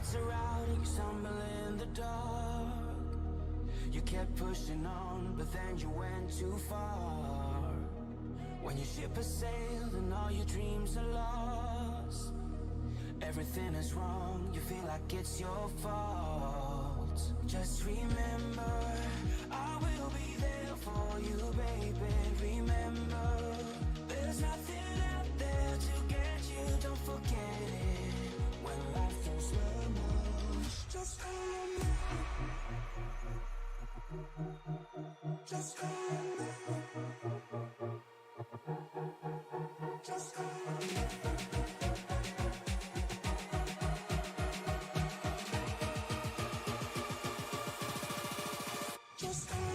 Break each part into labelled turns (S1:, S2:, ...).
S1: lights are out and you stumble in the dark. You kept pushing on, but then you went too far. When your ship has sailed and all your dreams are lost, everything is wrong, you feel like it's your fault. Just remember, I will be there for you, baby. Remember, there's nothing out there to get you, don't forget it. When life throws lemons, just call me. Just call me. Just call me. Just call me.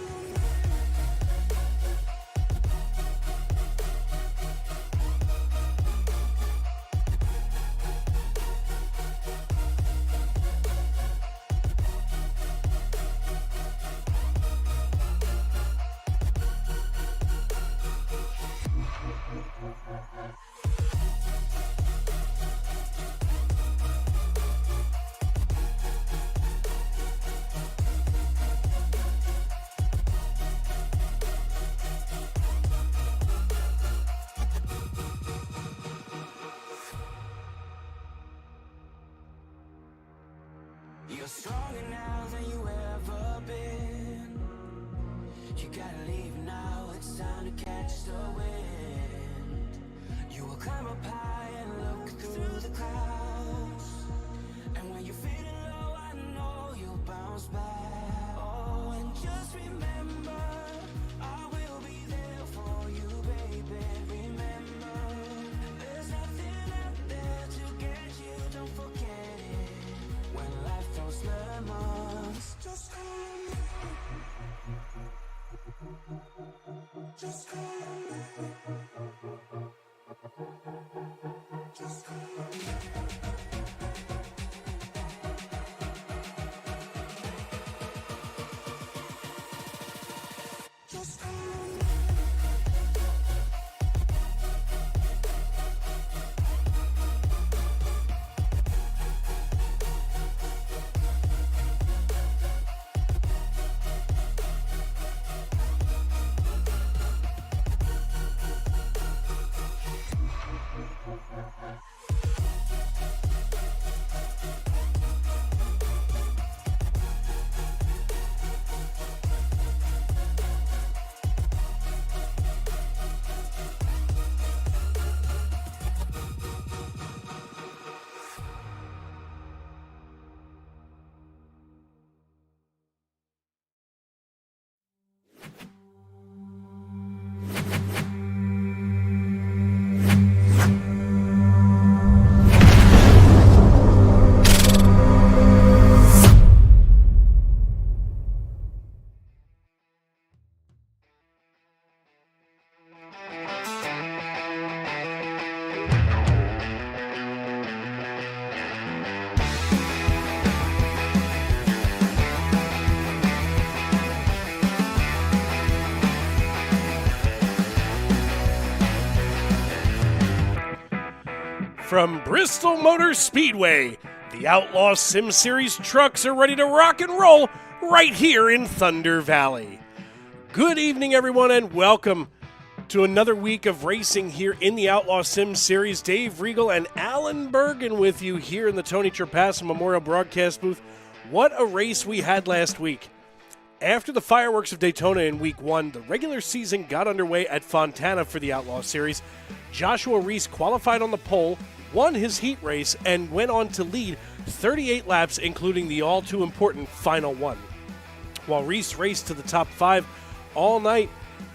S1: You're stronger now than you ever been. You gotta leave now, it's time to catch the wind. You will climb up high and look through the clouds. And when you're feeling low, I know you'll bounce back. Oh, and just remember, I will be there for you, baby. Remember, there's nothing out there to get you, don't forget it. When life throws lemons, just call me. Just call me. Just call me. Just call me.
S2: From Bristol Motor Speedway, the Outlaw Sim Series trucks are ready to rock and roll right here in Thunder Valley. Good evening, everyone, and welcome to another week of racing here in the Outlaw Sim Series. Dave Riegel and Alan Bergen with you here in the Tony Trapassa Memorial Broadcast booth. What a race we had last week. After the fireworks of Daytona in Week 1, the regular season got underway at Fontana for the Outlaw Series. Joshua Reese qualified on the pole, won his heat race, and went on to lead 38 laps, including the all-too-important final one. While Reese raced to the top 5 all night,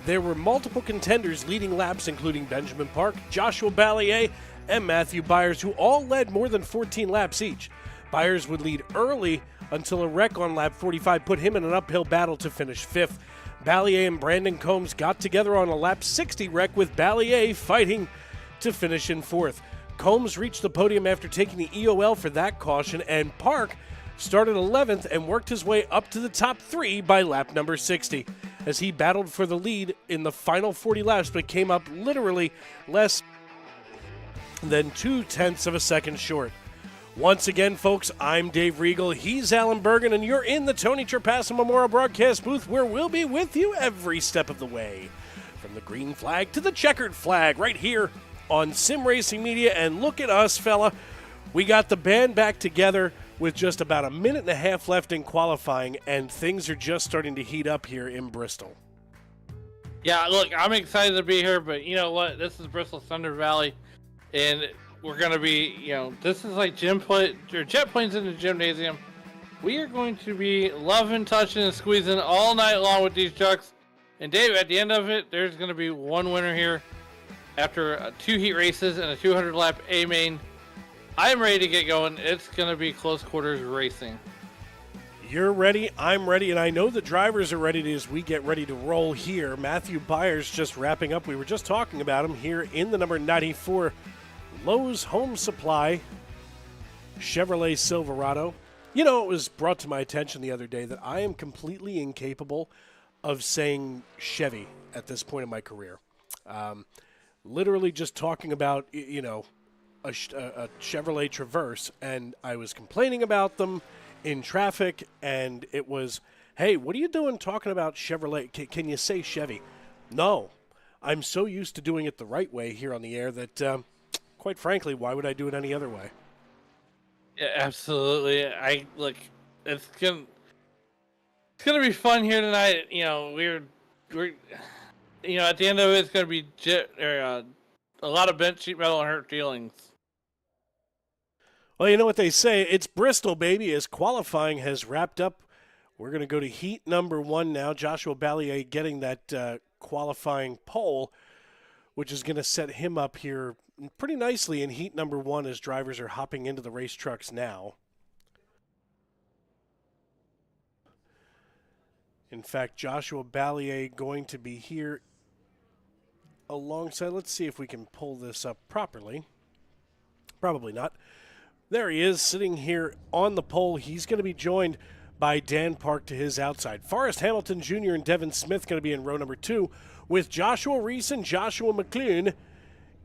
S2: there were multiple contenders leading laps, including Benjamin Park, Joshua Ballier, and Matthew Byers, who all led more than 14 laps each. Byers would lead early until a wreck on lap 45 put him in an uphill battle to finish 5th. Ballier and Brandon Combs got together on a lap 60 wreck, with Ballier fighting to finish in 4th. Combs reached the podium after taking the EOL for that caution, and Park started 11th and worked his way up to the top 3 by lap number 60, as he battled for the lead in the final 40 laps, but came up literally less than 0.2 of a second short. Once again, folks, I'm Dave Riegel, he's Alan Bergen, and you're in the Tony Trapassa Memorial Broadcast booth where we'll be with you every step of the way. From the green flag to the checkered flag, right here on Sim Racing Media. And look at us, fella. We got the band back together with just about a minute and a half left in qualifying, and things are just starting to heat up here in Bristol.
S3: Yeah, look, I'm excited to be here, but you know what? This is Bristol Thunder Valley, and we're going to be, this is like jet planes in the gymnasium. We are going to be loving, touching, and squeezing all night long with these trucks. And Dave, at the end of it, there's going to be one winner here after 2 heat races and a 200-lap A-main. I'm ready to get going. It's going to be close quarters racing.
S2: You're ready, I'm ready, and I know the drivers are ready as we get ready to roll here. Matthew Byers just wrapping up. We were just talking about him here in the number 94 Lowe's Home Supply Chevrolet Silverado. You know, it was brought to my attention the other day that I am completely incapable of saying Chevy at this point in my career. Literally just talking about, a Chevrolet Traverse, and I was complaining about them in traffic, and it was, hey, what are you doing talking about Chevrolet? Can you say Chevy? No. I'm so used to doing it the right way here on the air that, quite frankly, why would I do it any other way?
S3: Yeah, absolutely. It's gonna be fun here tonight. We're at the end of it, it's gonna be a lot of bent sheet metal and hurt feelings.
S2: Well, you know what they say. It's Bristol, baby, as qualifying has wrapped up. We're going to go to heat number 1 now. Joshua Ballier getting that qualifying pole, which is going to set him up here pretty nicely in heat number 1 as drivers are hopping into the race trucks now. In fact, Joshua Ballier going to be here alongside. Let's see if we can pull this up properly. Probably not. There he is, sitting here on the pole. He's going to be joined by Dan Park to his outside. Forrest Hamilton Jr. and Devin Smith going to be in row number 2, with Joshua Reese and Joshua McClune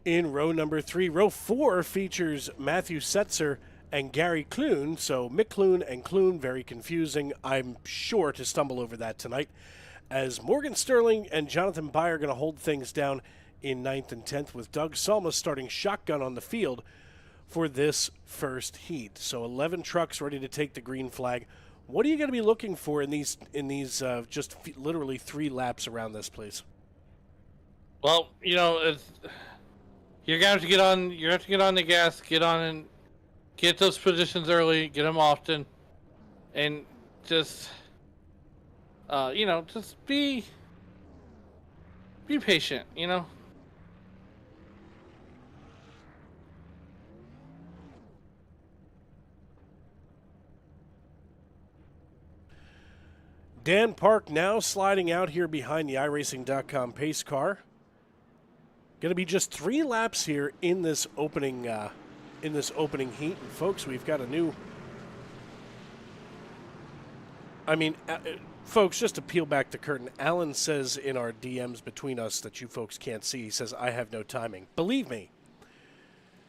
S2: in row number 3. Row 4 features Matthew Setzer and Gary Clune. So McClune and Clune, very confusing. I'm sure to stumble over that tonight, as Morgan Sterling and Jonathan Byer are going to hold things down in 9th and 10th, with Doug Salma starting shotgun on the field for this first heat. So 11 trucks ready to take the green flag. What are you going to be looking for in these just literally 3 laps around this place?
S3: Well, you're going to have to get on. You have to get on the gas, get on and get those positions early, get them often, and just just be patient.
S2: Dan Park now sliding out here behind the iRacing.com pace car. Going to be just 3 laps here in this opening heat. And folks, we've got a new. Folks, just to peel back the curtain, Alan says in our DMs between us that you folks can't see. He says, "I have no timing." Believe me,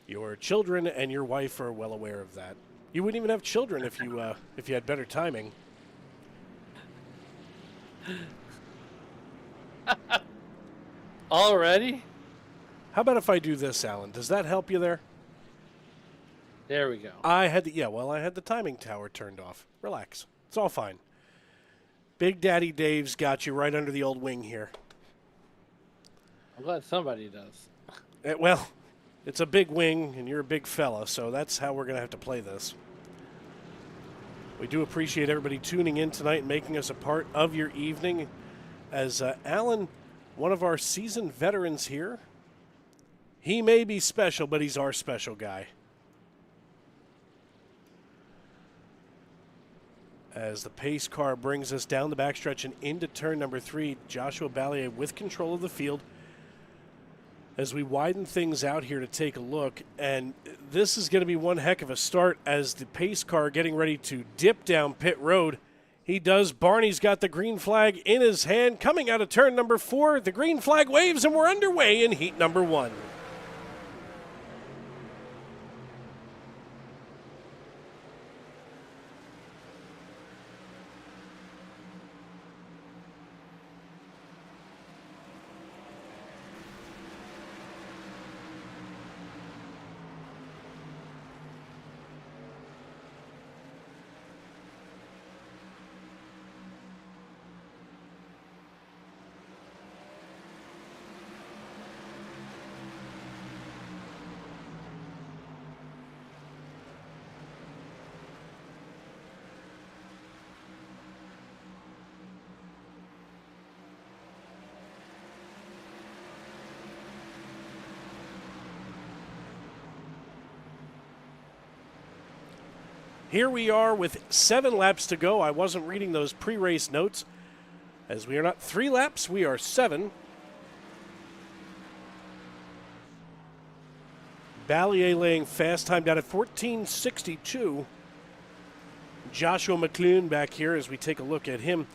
S2: your children and your wife are well aware of that. You wouldn't even have children if you had better timing.
S3: Already?
S2: How about if I do this, Alan? Does that help you there?
S3: There we go.
S2: I had the timing tower turned off. Relax. It's all fine. Big Daddy Dave's got you right under the old wing here.
S3: I'm glad somebody does.
S2: Well, it's a big wing, and you're a big fella, so that's how we're going to have to play this. We do appreciate everybody tuning in tonight and making us a part of your evening. As Alan, one of our seasoned veterans here, he may be special, but he's our special guy. As the pace car brings us down the backstretch and into turn number 3, Joshua Ballier with control of the field. As we widen things out here to take a look, and this is going to be one heck of a start as the pace car getting ready to dip down pit road. He does. Barney's got the green flag in his hand. Coming out of turn number 4, the green flag waves, and we're underway in heat number 1. Here we are with 7 laps to go. I wasn't reading those pre-race notes. As we are not 3 laps, we are 7. Ballier laying fast time down at 14:62. Joshua McClune back here as we take a look at him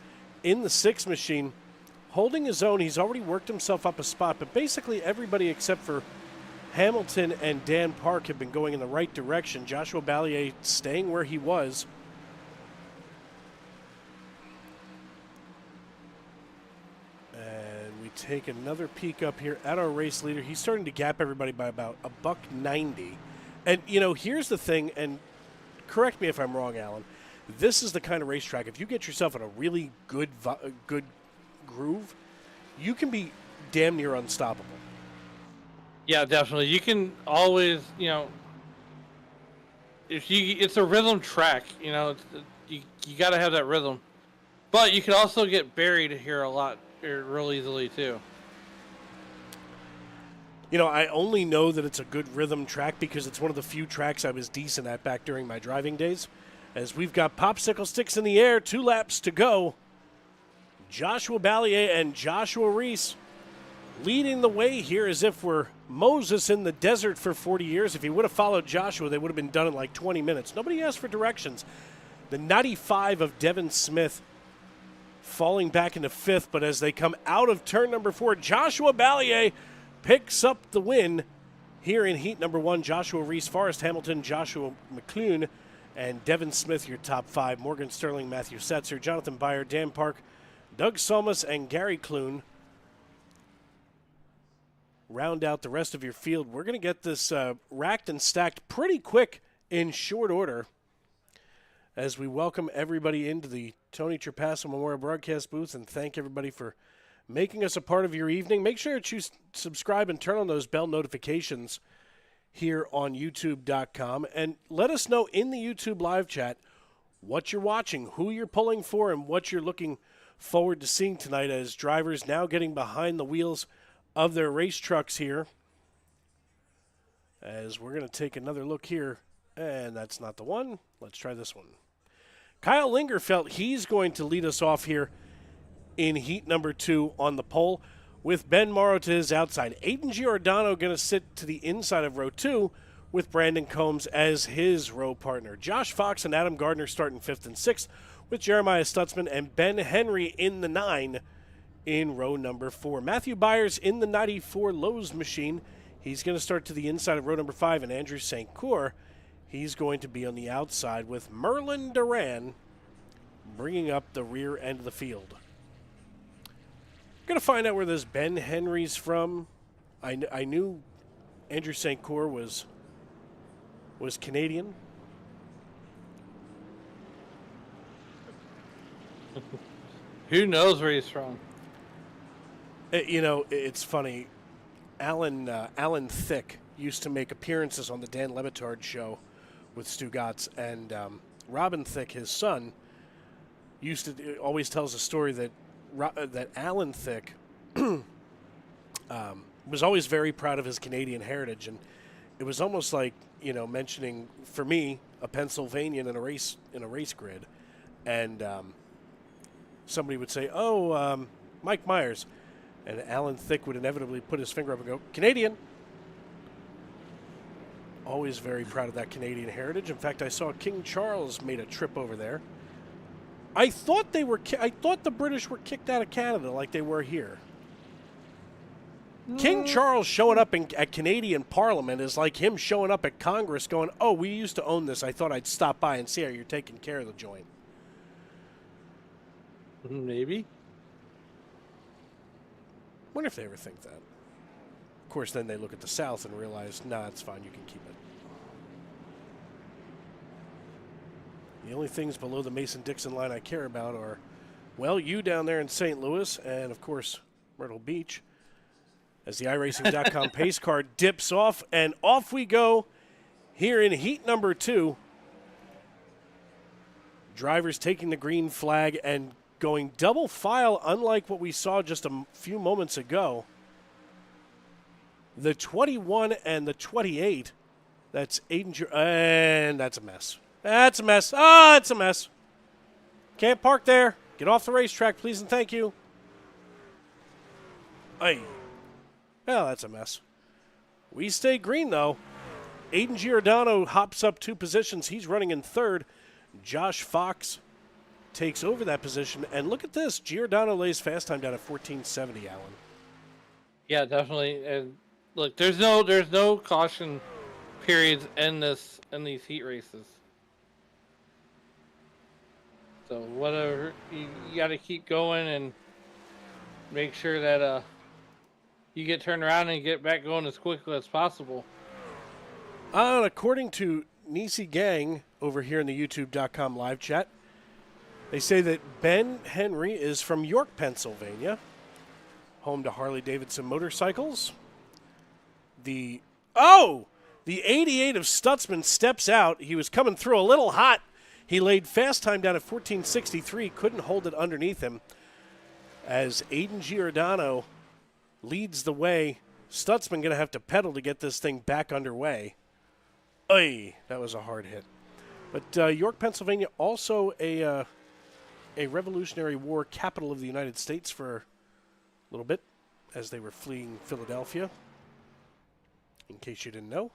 S2: in the 6 machine. Holding his own, he's already worked himself up a spot, but basically everybody except for Hamilton and Dan Park have been going in the right direction. Joshua Ballier staying where he was. And we take another peek up here at our race leader. He's starting to gap everybody by about $1.90. And, you know, here's the thing, and correct me if I'm wrong, Alan. This is the kind of racetrack, if you get yourself in a really good groove, you can be damn near unstoppable.
S3: Yeah, definitely. You can always, you know, it's a rhythm track, you know, you got to have that rhythm. But you can also get buried here a lot real easily too.
S2: You know, I only know that it's a good rhythm track because it's one of the few tracks I was decent at back during my driving days. As we've got popsicle sticks in the air, 2 laps to go. Joshua Ballier and Joshua Reese leading the way here as if we're Moses in the desert for 40 years. If he would have followed Joshua, they would have been done in like 20 minutes. Nobody asked for directions. The 95 of Devin Smith falling back into 5th, but as they come out of turn number 4, Joshua Ballier picks up the win here in heat number 1. Joshua Reese, Forrest Hamilton, Joshua McClune, and Devin Smith, your top 5. Morgan Sterling, Matthew Setzer, Jonathan Byer, Dan Park, Doug Solmus, and Gary Clune round out the rest of your field. We're going to get this racked and stacked pretty quick in short order as we welcome everybody into the Tony Trapasso Memorial Broadcast booth and thank everybody for making us a part of your evening. Make sure to subscribe and turn on those bell notifications here on YouTube.com. And let us know in the YouTube live chat what you're watching, who you're pulling for, and what you're looking forward to seeing tonight as drivers now getting behind the wheels of their race trucks here. As we're going to take another look here. And that's not the one. Let's try this one. Kyle Linger felt he's going to lead us off here in heat number 2 on the pole with Ben Morrow to his outside. Aiden Giordano going to sit to the inside of row 2 with Brandon Combs as his row partner. Josh Fox and Adam Gardner starting 5th and 6th with Jeremiah Stutzman and Ben Henry in the 9 in row number 4. Matthew Byers in the 94 Lowe's machine. He's going to start to the inside of row number 5, and Andrew St. Cour, he's going to be on the outside with Merlin Duran bringing up the rear end of the field. Going to find out where this Ben Henry's from. I knew Andrew St. Cour was Canadian.
S3: Who knows where he's from?
S2: You know, it's funny. Alan Thicke used to make appearances on the Dan Le Batard show with Stu Gatz, and Robin Thicke, his son, always tells a story that Alan Thicke was always very proud of his Canadian heritage, and it was almost like, you know, mentioning for me a Pennsylvanian in a race grid, and somebody would say, "Oh, Mike Myers," and Alan Thicke would inevitably put his finger up and go, "Canadian." Always very proud of that Canadian heritage. In fact, I saw King Charles made a trip over there. I thought the British were kicked out of Canada like they were here. King Charles showing up at Canadian Parliament is like him showing up at Congress going, "Oh, we used to own this. I thought I'd stop by and see how you're taking care of the joint."
S3: Maybe.
S2: Wonder if they ever think that. Of course, then they look at the South and realize, nah, it's fine, you can keep it. The only things below the Mason-Dixon line I care about are, well, you down there in St. Louis and, of course, Myrtle Beach. As the iRacing.com pace car dips off, and off we go here in heat number 2. Drivers taking the green flag and going double file, unlike what we saw just a few moments ago. The 21 and the 28, that's Aiden, and that's a mess. That's a mess. Ah, it's a mess. Can't park there. Get off the racetrack, please and thank you. Ay. Well, that's a mess. We stay green, though. Aiden Giordano hops up 2 positions. He's running in 3rd. Josh Fox takes over that position. And look at this. Giordano lays fast time down at 14:70, Alan.
S3: Yeah, definitely. And look, there's no caution periods in these heat races. So whatever, you got to keep going and make sure that you get turned around and get back going as quickly as possible.
S2: According to Nisi Gang over here in the YouTube.com live chat, they say that Ben Henry is from York, Pennsylvania, home to Harley-Davidson motorcycles. The 88 of Stutzman steps out. He was coming through a little hot. He laid fast time down at 14:63, couldn't hold it underneath him. As Aiden Giordano leads the way, Stutzman going to have to pedal to get this thing back underway. Oy, that was a hard hit. But York, Pennsylvania, also a Revolutionary War capital of the United States for a little bit as they were fleeing Philadelphia, in case you didn't know.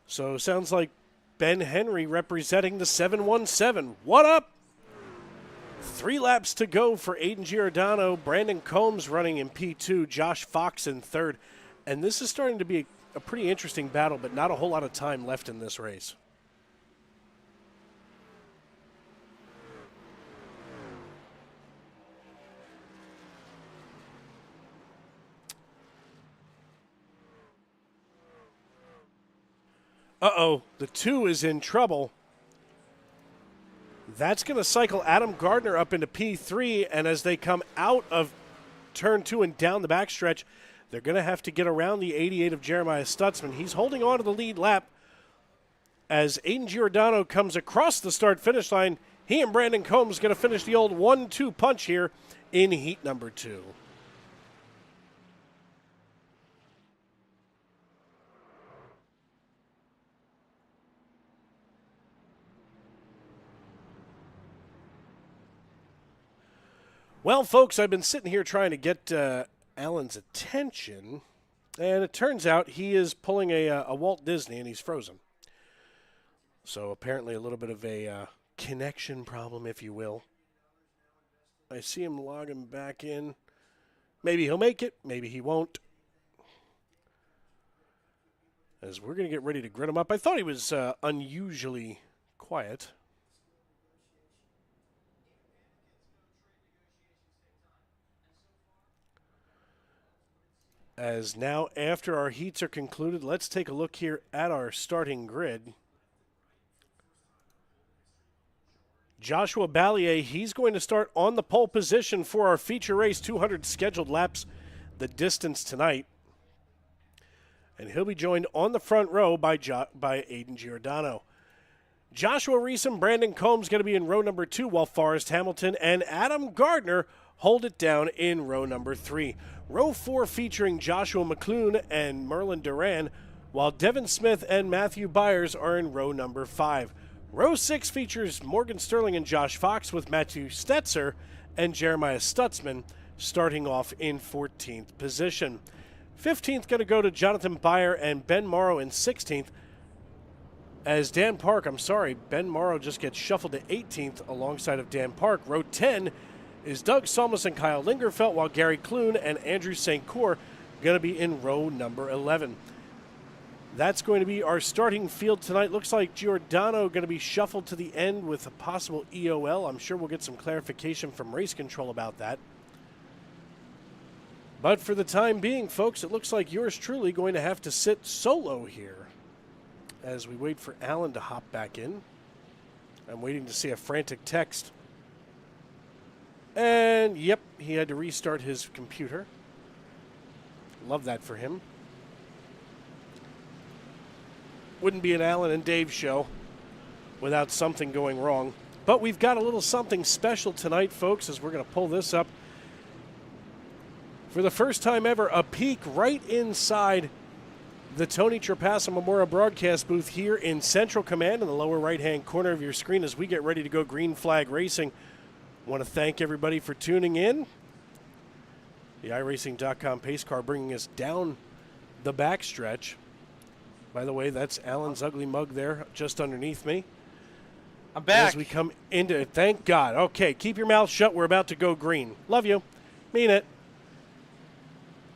S2: So sounds like Ben Henry representing the 717. What up? 3 laps to go for Aiden Giordano. Brandon Combs running in P2. Josh Fox in 3rd. And this is starting to be a pretty interesting battle, but not a whole lot of time left in this race. Uh-oh, the 2 is in trouble. That's going to cycle Adam Gardner up into P3, and as they come out of turn 2 and down the backstretch, they're going to have to get around the 88 of Jeremiah Stutzman. He's holding on to the lead lap as Aiden Giordano comes across the start-finish line. He and Brandon Combs going to finish the old 1-2 punch here in heat number 2. Well, folks, I've been sitting here trying to get Alan's attention, and it turns out he is pulling a Walt Disney, and he's frozen. So apparently a little bit of a connection problem, if you will. I see him logging back in. Maybe he'll make it. Maybe he won't. As we're going to get ready to grit him up. I thought he was unusually quiet. As now, after our heats are concluded, let's take a look here at our starting grid. Joshua Ballier, he's going to start on the pole position for our feature race, 200 scheduled laps, the distance tonight. And he'll be joined on the front row by Aiden Giordano. Joshua Reese and Brandon Combs going to be in row number 2, while Forrest Hamilton and Adam Gardner hold it down in row number 3. Row 4 featuring Joshua McClune and Merlin Duran, while Devin Smith and Matthew Byers are in row number 5. Row 6 features Morgan Sterling and Josh Fox, with Matthew Stetzer and Jeremiah Stutzman starting off in 14th position. 15th going to go to Jonathan Byer and Ben Morrow in 16th. As Ben Morrow just gets shuffled to 18th alongside of Dan Park. Row 10 is Doug Solmus and Kyle Lingerfelt, while Gary Clune and Andrew St. Cour going to be in row number 11. That's going to be our starting field tonight. Looks like Giordano going to be shuffled to the end with a possible EOL. I'm sure we'll get some clarification from race control about that. But for the time being, folks, it looks like yours truly going to have to sit solo here as we wait for Alan to hop back in. I'm waiting to see a frantic text. And, yep, he had to restart his computer. Love that for him. Wouldn't be an Alan and Dave show without something going wrong. But we've got a little something special tonight, folks, as we're going to pull this up. For the first time ever, a peek right inside the Tony Trapassa Memorial Broadcast booth here in Central Command in the lower right-hand corner of your screen as we get ready to go green flag racing. Want to thank everybody for tuning in. The iRacing.com pace car bringing us down the backstretch. By the way, that's Alan's ugly mug there just underneath me.
S3: I'm back.
S2: As we come into it, thank God. Okay, keep your mouth shut. We're about to go green. Love you. Mean it.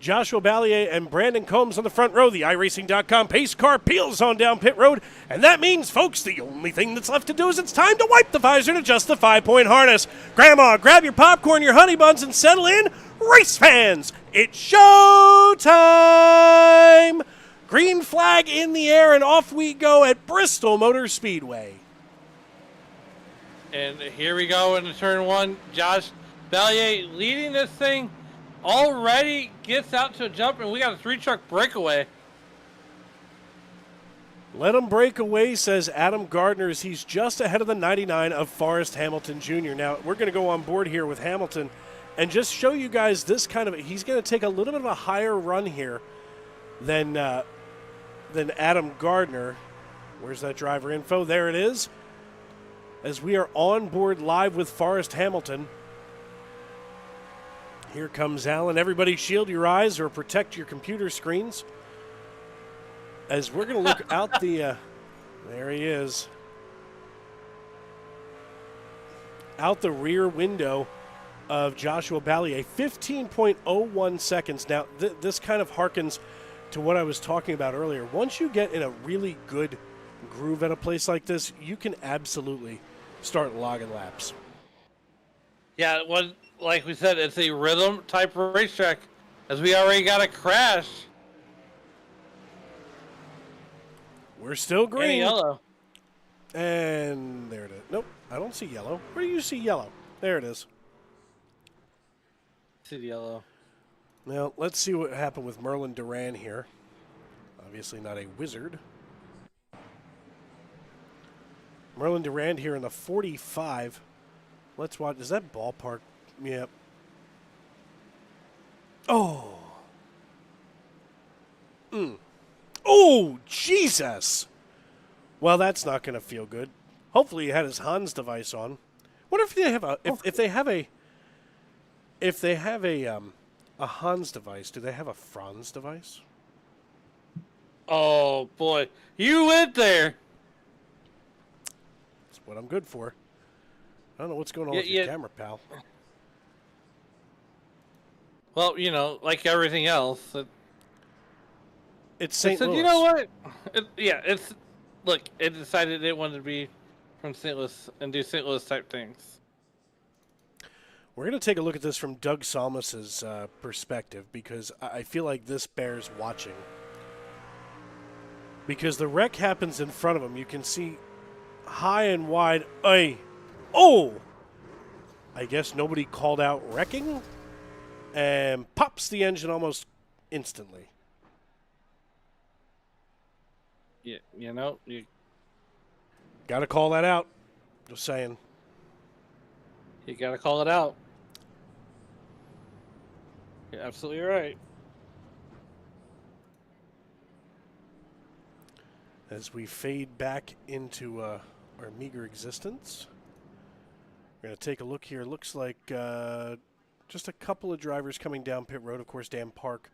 S2: Joshua Ballier and Brandon Combs on the front row. The iRacing.com pace car peels on down pit road. And that means, folks, the only thing that's left to do is it's time to wipe the visor and adjust the 5-point harness. Grandma, grab your popcorn, your honey buns, and settle in. Race fans, it's show time! Green flag in the air, and off we go at Bristol Motor Speedway.
S3: And here we go into turn one. Josh Ballier leading this thing. Already gets out to a jump, and we got a 3-truck breakaway.
S2: Let him break away, says Adam Gardner, as he's just ahead of the 99 of Forrest Hamilton Jr. Now, we're going to go on board here with Hamilton and just show you guys this kind of – he's going to take a little bit of a higher run here than Adam Gardner. Where's that driver info? There it is. As we are on board live with Forrest Hamilton. Here comes Alan. Everybody shield your eyes or protect your computer screens. As we're going to look out the, there he is. Out the rear window of Joshua Ballier. 15.01 seconds. Now, this kind of harkens to what I was talking about earlier. Once you get in a really good groove at a place like this, you can absolutely start logging laps.
S3: Yeah, like we said, it's a rhythm type racetrack, as we already got a crash.
S2: We're still green.
S3: And yellow.
S2: And there it is. Nope, I don't see yellow. Where do you see yellow? There it is.
S3: See the yellow.
S2: Now, let's see what happened with Merlin Duran here. Obviously not a wizard. Merlin Duran here in the 45. Let's watch. Is that ballpark? Yep. Oh. Oh, Jesus. Well, that's not going to feel good. Hopefully he had his Hans device on. Wonder if they have a if they have a Hans device, do they have a Franz device?
S3: Oh boy, you went there.
S2: That's what I'm good for. I don't know what's going on with your camera, pal.
S3: Well, you know, like everything else,
S2: It's St. Louis.
S3: You know what? It decided it wanted to be from St. Louis and do St. Louis type things.
S2: We're going to take a look at this from Doug Salmus's perspective, because I feel like this bears watching. Because the wreck happens in front of him. You can see high and wide. Oh! I guess nobody called out wrecking. And pops the engine almost instantly.
S3: Yeah, you
S2: Got to call that out. Just saying.
S3: You got to call it out. You're absolutely right.
S2: As we fade back into our meager existence, we're going to take a look here. Looks like just a couple of drivers coming down pit road. Of course, Dan Park,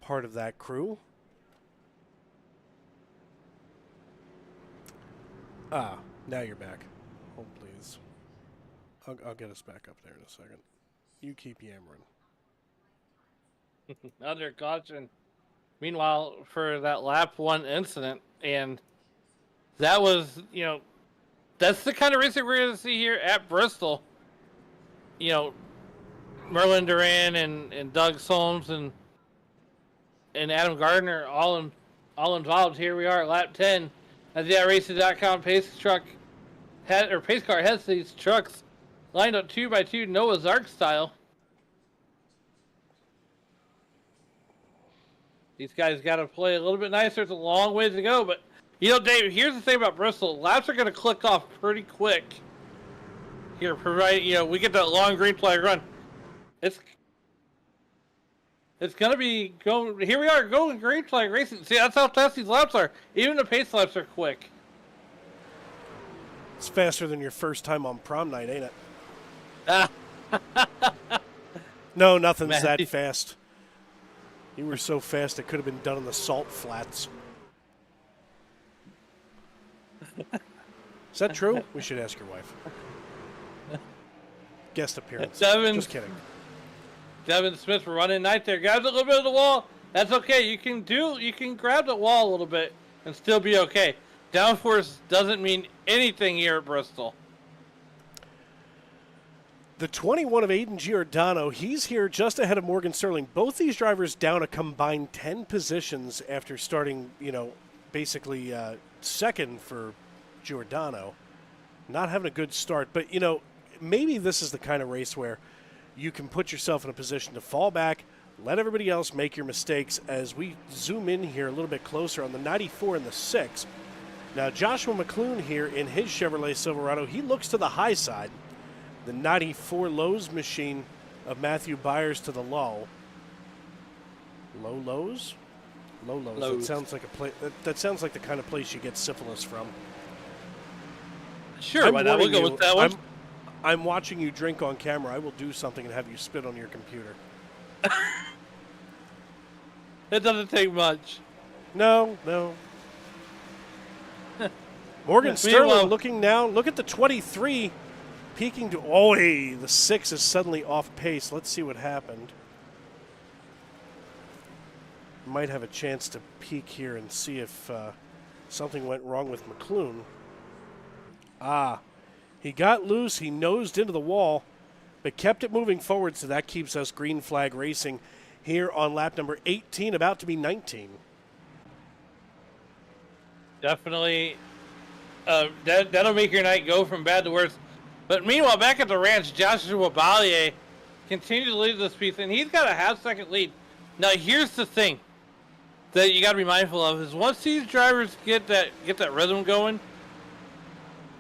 S2: part of that crew. Now you're back. Hold, please. I'll get us back up there in a second. You keep yammering.
S3: Under caution. Meanwhile, for that lap 1 incident, and that was, that's the kind of racing we're going to see here at Bristol. Merlin Duran and Doug Solms and Adam Gardner all involved. Here we are at lap 10 as the iRacing.com pace car has these trucks lined up 2x2 Noah's Ark style. These guys got to play a little bit nicer. It's a long ways to go, but Dave, here's the thing about Bristol. Laps are going to click off pretty quick. Here, we get that long green flag run. It's gonna be here we are going green flag racing. See, that's how fast these laps are. Even the pace laps are quick.
S2: It's faster than your first time on prom night, ain't it? No, nothing's that fast. You were so fast it could have been done on the salt flats. Is that true? We should ask your wife. Guest appearance. Just kidding.
S3: Devin Smith running night there. Grabs a little bit of the wall. That's okay. You can grab the wall a little bit and still be okay. Downforce doesn't mean anything here at Bristol.
S2: The 21 of Aiden Giordano, he's here just ahead of Morgan Sterling. Both these drivers down a combined 10 positions after starting, basically second for Giordano. Not having a good start, but, maybe this is the kind of race where you can put yourself in a position to fall back, let everybody else make your mistakes as we zoom in here a little bit closer on the 94 and the 6. Now, Joshua McClune here in his Chevrolet Silverado, he looks to the high side. The 94 Lowe's machine of Matthew Byers to the low. Lowe's? Lowe's. That sounds like that sounds like the kind of place you get syphilis from.
S3: Sure, why not? We'll go with that one.
S2: I'm watching you drink on camera. I will do something and have you spit on your computer.
S3: It doesn't take much.
S2: No. Morgan Sterling looking now. Look at the 23 peaking to. Oh, hey, the 6 is suddenly off pace. Let's see what happened. Might have a chance to peek here and see if something went wrong with McClune. He got loose. He nosed into the wall, but kept it moving forward, so that keeps us green flag racing here on lap number 18, about to be 19.
S3: Definitely. That'll make your night go from bad to worse. But meanwhile, back at the ranch, Joshua Ballier continues to lead this piece, and he's got a half-second lead. Now, here's the thing that you got to be mindful of is once these drivers get that rhythm going,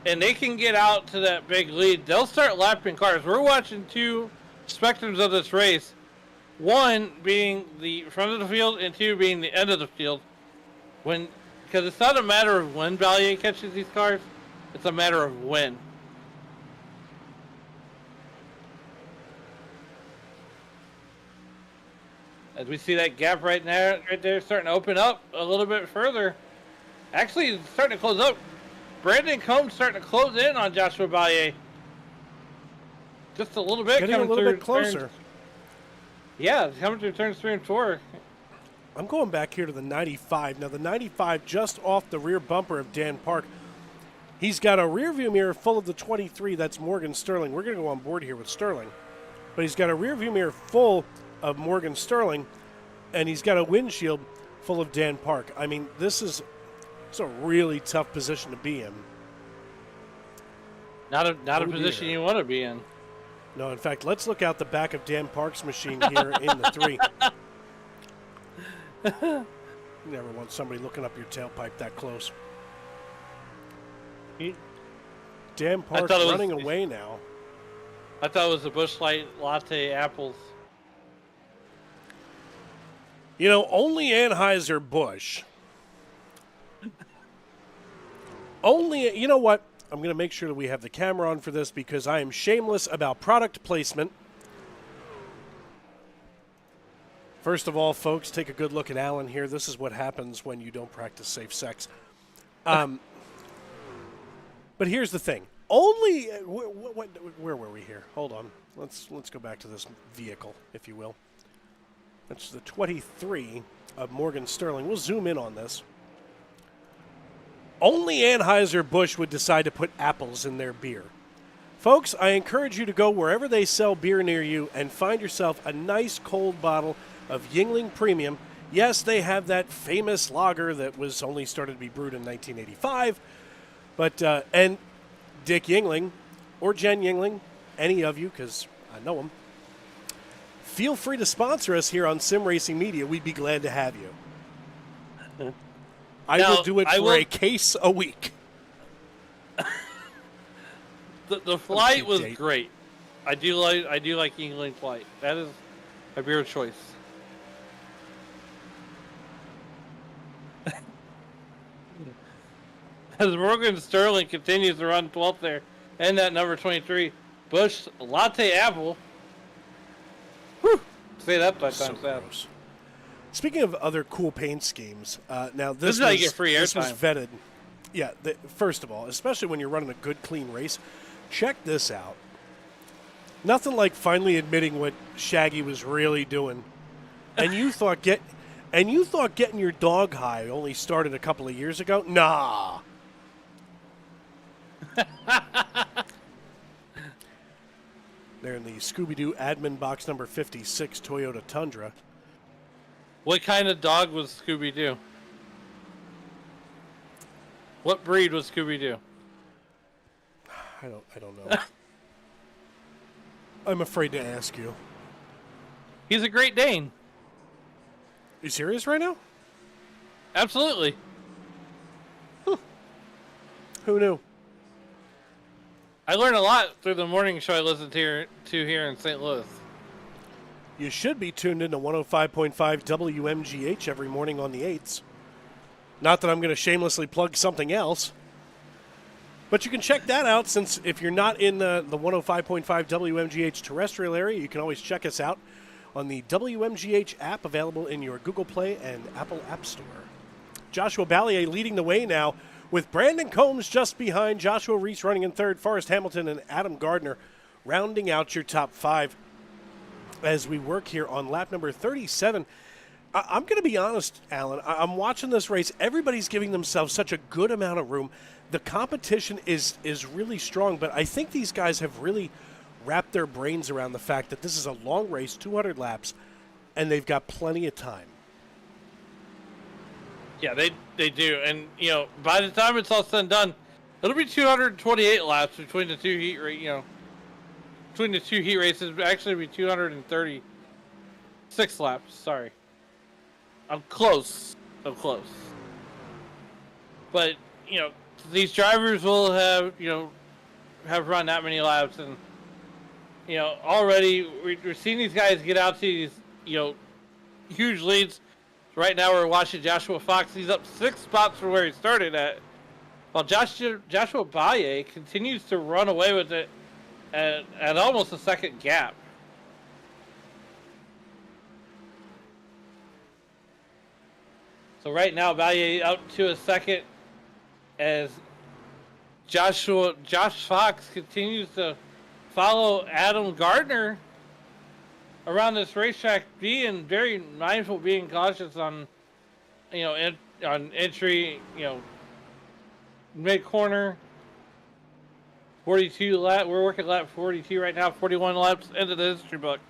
S3: and they can get out to that big lead, they'll start lapping cars. We're watching two spectrums of this race, one being the front of the field and two being the end of the field. Because it's not a matter of when Ballier catches these cars, it's a matter of when. As we see that gap right there starting to open up a little bit further. Actually, it's starting to close up. Brandon Combs starting to close in on Joshua Ballier. Just a little bit.
S2: Getting a little bit closer.
S3: Coming through turns 3 and 4.
S2: I'm going back here to the 95. Now, the 95 just off the rear bumper of Dan Park. He's got a rear view mirror full of the 23. That's Morgan Sterling. We're going to go on board here with Sterling. But he's got a rear view mirror full of Morgan Sterling, and he's got a windshield full of Dan Park. I mean, it's a really tough position to be in.
S3: Not a position you want to be in.
S2: No, in fact, let's look out the back of Dan Park's machine here in the 3. You never want somebody looking up your tailpipe that close. Dan Park running away now.
S3: I thought it was the Busch Light Latte apples.
S2: Only Anheuser-Busch. You know what? I'm going to make sure that we have the camera on for this because I am shameless about product placement. First of all, folks, take a good look at Alan here. This is what happens when you don't practice safe sex. But here's the thing. Where were we here? Hold on. Let's go back to this vehicle, if you will. That's the 23 of Morgan Sterling. We'll zoom in on this. Only Anheuser-Busch would decide to put apples in their beer. Folks, I encourage you to go wherever they sell beer near you and find yourself a nice cold bottle of Yuengling Premium. Yes, they have that famous lager that was only started to be brewed in 1985. But, and Dick Yuengling or Jen Yuengling, any of you, because I know them, feel free to sponsor us here on Sim Racing Media. We'd be glad to have you. I will do it for a case a week.
S3: The flight was great. I do like Yuengling Flight. That is a beer choice. as Morgan Sterling continues to run 12th there, and that number 23, Bush Latte Apple. Whew. Say that 5
S2: So
S3: times fast.
S2: gross. Speaking of other cool paint schemes, now
S3: This is how you get free
S2: this was
S3: airtime.
S2: vetted. Yeah, first of all, especially when you're running a good, clean race, check this out. Nothing like finally admitting what Shaggy was really doing, and you thought getting your dog high only started a couple of years ago. Nah. They're in the Scooby-Doo admin box number 56 Toyota Tundra.
S3: What kind of dog was Scooby-Doo? What breed was Scooby-Doo?
S2: I don't know. I'm afraid to ask you.
S3: He's a Great Dane.
S2: You serious right now?
S3: Absolutely.
S2: Who knew?
S3: I learned a lot through the morning show I listened to here in St. Louis.
S2: You should be tuned into 105.5 WMGH every morning on the 8s. Not that I'm going to shamelessly plug something else. But you can check that out, since if you're not in the 105.5 WMGH terrestrial area, you can always check us out on the WMGH app available in your Google Play and Apple App Store. Joshua Ballier leading the way now, with Brandon Combs just behind, Joshua Reese running in third, Forrest Hamilton and Adam Gardner rounding out your top 5 as we work here on lap number 37. I'm going to be honest, Alan. I'm watching this race. Everybody's giving themselves such a good amount of room. The competition is really strong, but I think these guys have really wrapped their brains around the fact that this is a long race, 200 laps, and they've got plenty of time.
S3: Yeah, they do. And, by the time it's all said and done, it'll be 228 laps between the two heat between the two heat races. Actually, it'll be 236 laps. Sorry. I'm close. But, these drivers will have run that many laps. And, already we're seeing these guys get out to these, huge leads. Right now we're watching Joshua Fox. He's up 6 spots from where he started at. While Joshua Baye continues to run away with it at almost a second gap. So right now Baye out to a second as Josh Fox continues to follow Adam Gardner around this racetrack, being very mindful, being cautious on, on entry, mid corner. 42 lap. We're working lap 42 right now. 41 laps into the history book.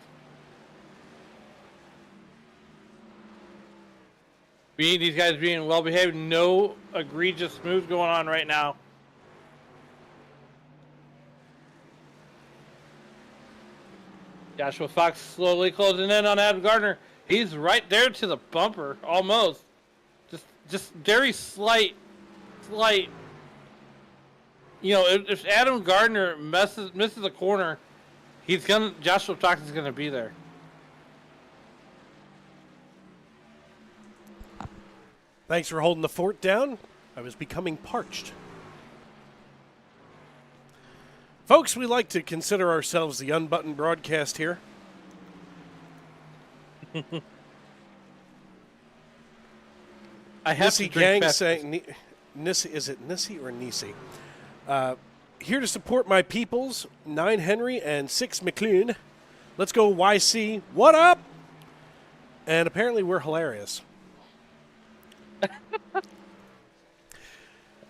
S3: These guys being well behaved. No egregious moves going on right now. Joshua Fox slowly closing in on Adam Gardner. He's right there to the bumper, almost. Just very slight. If Adam Gardner misses the corner, Joshua Fox is gonna be there.
S2: Thanks for holding the fort down. I was becoming parched. Folks, we like to consider ourselves the unbuttoned broadcast here.
S3: I have
S2: Nissy
S3: to drink
S2: Gang
S3: Pepsi.
S2: saying, is it Nissy or Nisi? Here to support my peoples, 9 Henry and 6 McLean. Let's go YC. What up? And apparently we're hilarious.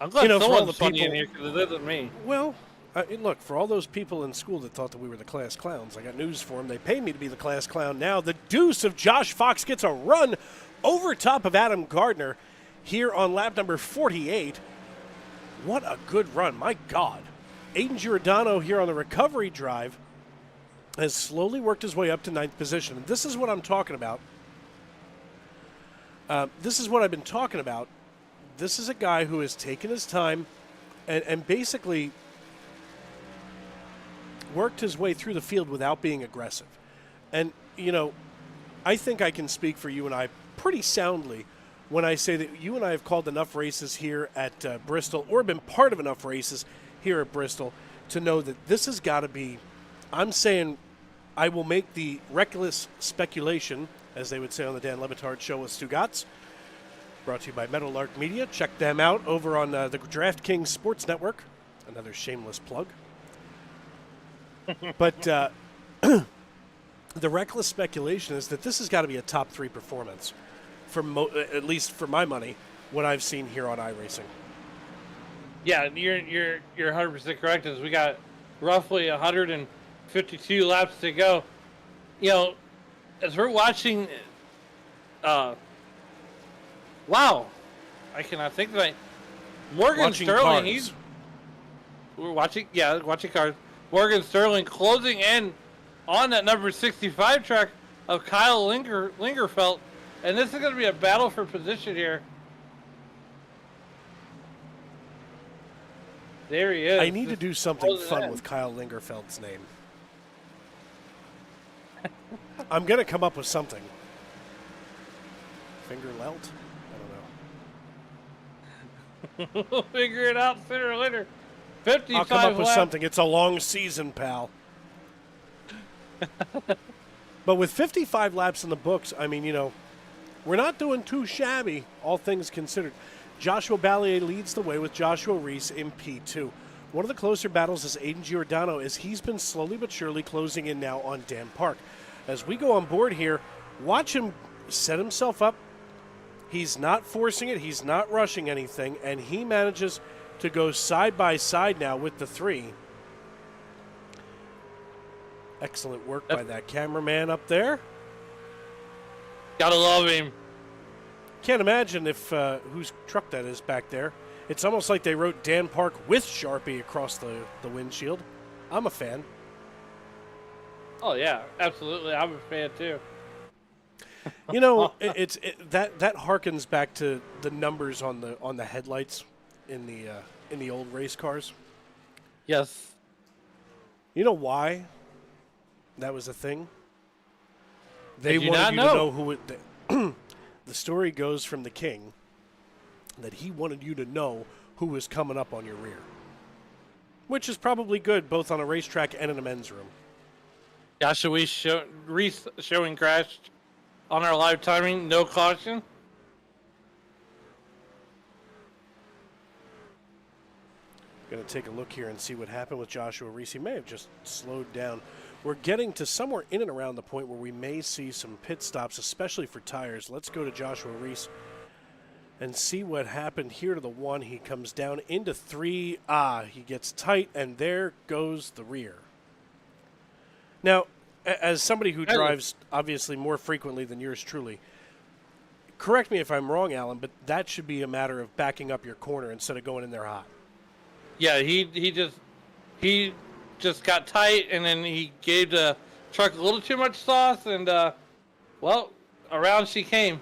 S3: I'm glad
S2: for all
S3: someone's
S2: the
S3: funny in
S2: people-
S3: here because it isn't me.
S2: Well, look, for all those people in school that thought that we were the class clowns, I got news for them. They pay me to be the class clown now. The deuce of Josh Fox gets a run over top of Adam Gardner here on lap number 48. What a good run. My God. Aiden Giordano here on the recovery drive has slowly worked his way up to 9th position. And this is what I'm talking about. This is what I've been talking about. This is a guy who has taken his time and basically worked his way through the field without being aggressive. And, I think I can speak for you and I pretty soundly when I say that you and I have called enough races here at Bristol, or been part of enough races here at Bristol, to know that this has got to be, I'm saying, I will make the reckless speculation, as they would say on the Dan Lebitard Show with Stu Gatz, brought to you by Meadowlark Media. Check them out over on the DraftKings Sports Network. Another shameless plug. But the reckless speculation is that this has got to be a top 3 performance, at least for my money, what I've seen here on iRacing.
S3: Yeah, you're 100% correct. As we got roughly 152 laps to go, as we're watching, wow, I cannot think tonight. Morgan
S2: Watching
S3: Sterling,
S2: cars.
S3: We're watching cars. Morgan Sterling closing in on that number 65 track of Kyle Lingerfelt, and this is going to be a battle for position here. There he is.
S2: I need to do something fun with Kyle Lingerfeld's name. I'm going to come up with something. Finger Lelt? I don't know.
S3: We'll figure it out sooner or later. 55
S2: I'll come up with
S3: laps.
S2: something. It's a long season, pal. But with 55 laps in the books, I mean, we're not doing too shabby, all things considered. Joshua Ballier leads the way with Joshua Reese in P2. One of the closer battles is Aiden Giordano, as he's been slowly but surely closing in now on Dan Park. As we go on board here, watch him set himself up. He's not forcing it. He's not rushing anything. And he manages to go side by side now with the 3. Excellent work by that cameraman up there.
S3: Gotta love him.
S2: Can't imagine if whose truck that is back there. It's almost like they wrote Dan Park with Sharpie across the windshield. I'm a fan.
S3: Oh yeah, absolutely. I'm a fan too.
S2: That harkens back to the numbers on the headlights in the old race cars.
S3: Yes.
S2: You know why that was a thing? They
S3: Did you
S2: wanted
S3: not
S2: you to
S3: know?
S2: know who it. The story goes from the king that he wanted you to know who was coming up on your rear, which is probably good both on a racetrack and in a men's room.
S3: Joshua Reese showing crashed on our live timing. No caution.
S2: Going to take a look here and see what happened with Joshua Reese. He may have just slowed down. We're getting to somewhere in and around the point where we may see some pit stops, especially for tires. Let's go to Joshua Reese and see what happened here to the 1. He comes down into 3. He gets tight, and there goes the rear. Now, as somebody who drives obviously more frequently than yours truly, correct me if I'm wrong, Alan, but that should be a matter of backing up your corner instead of going in there hot.
S3: Yeah, he just got tight, and then he gave the truck a little too much sauce, and around she came.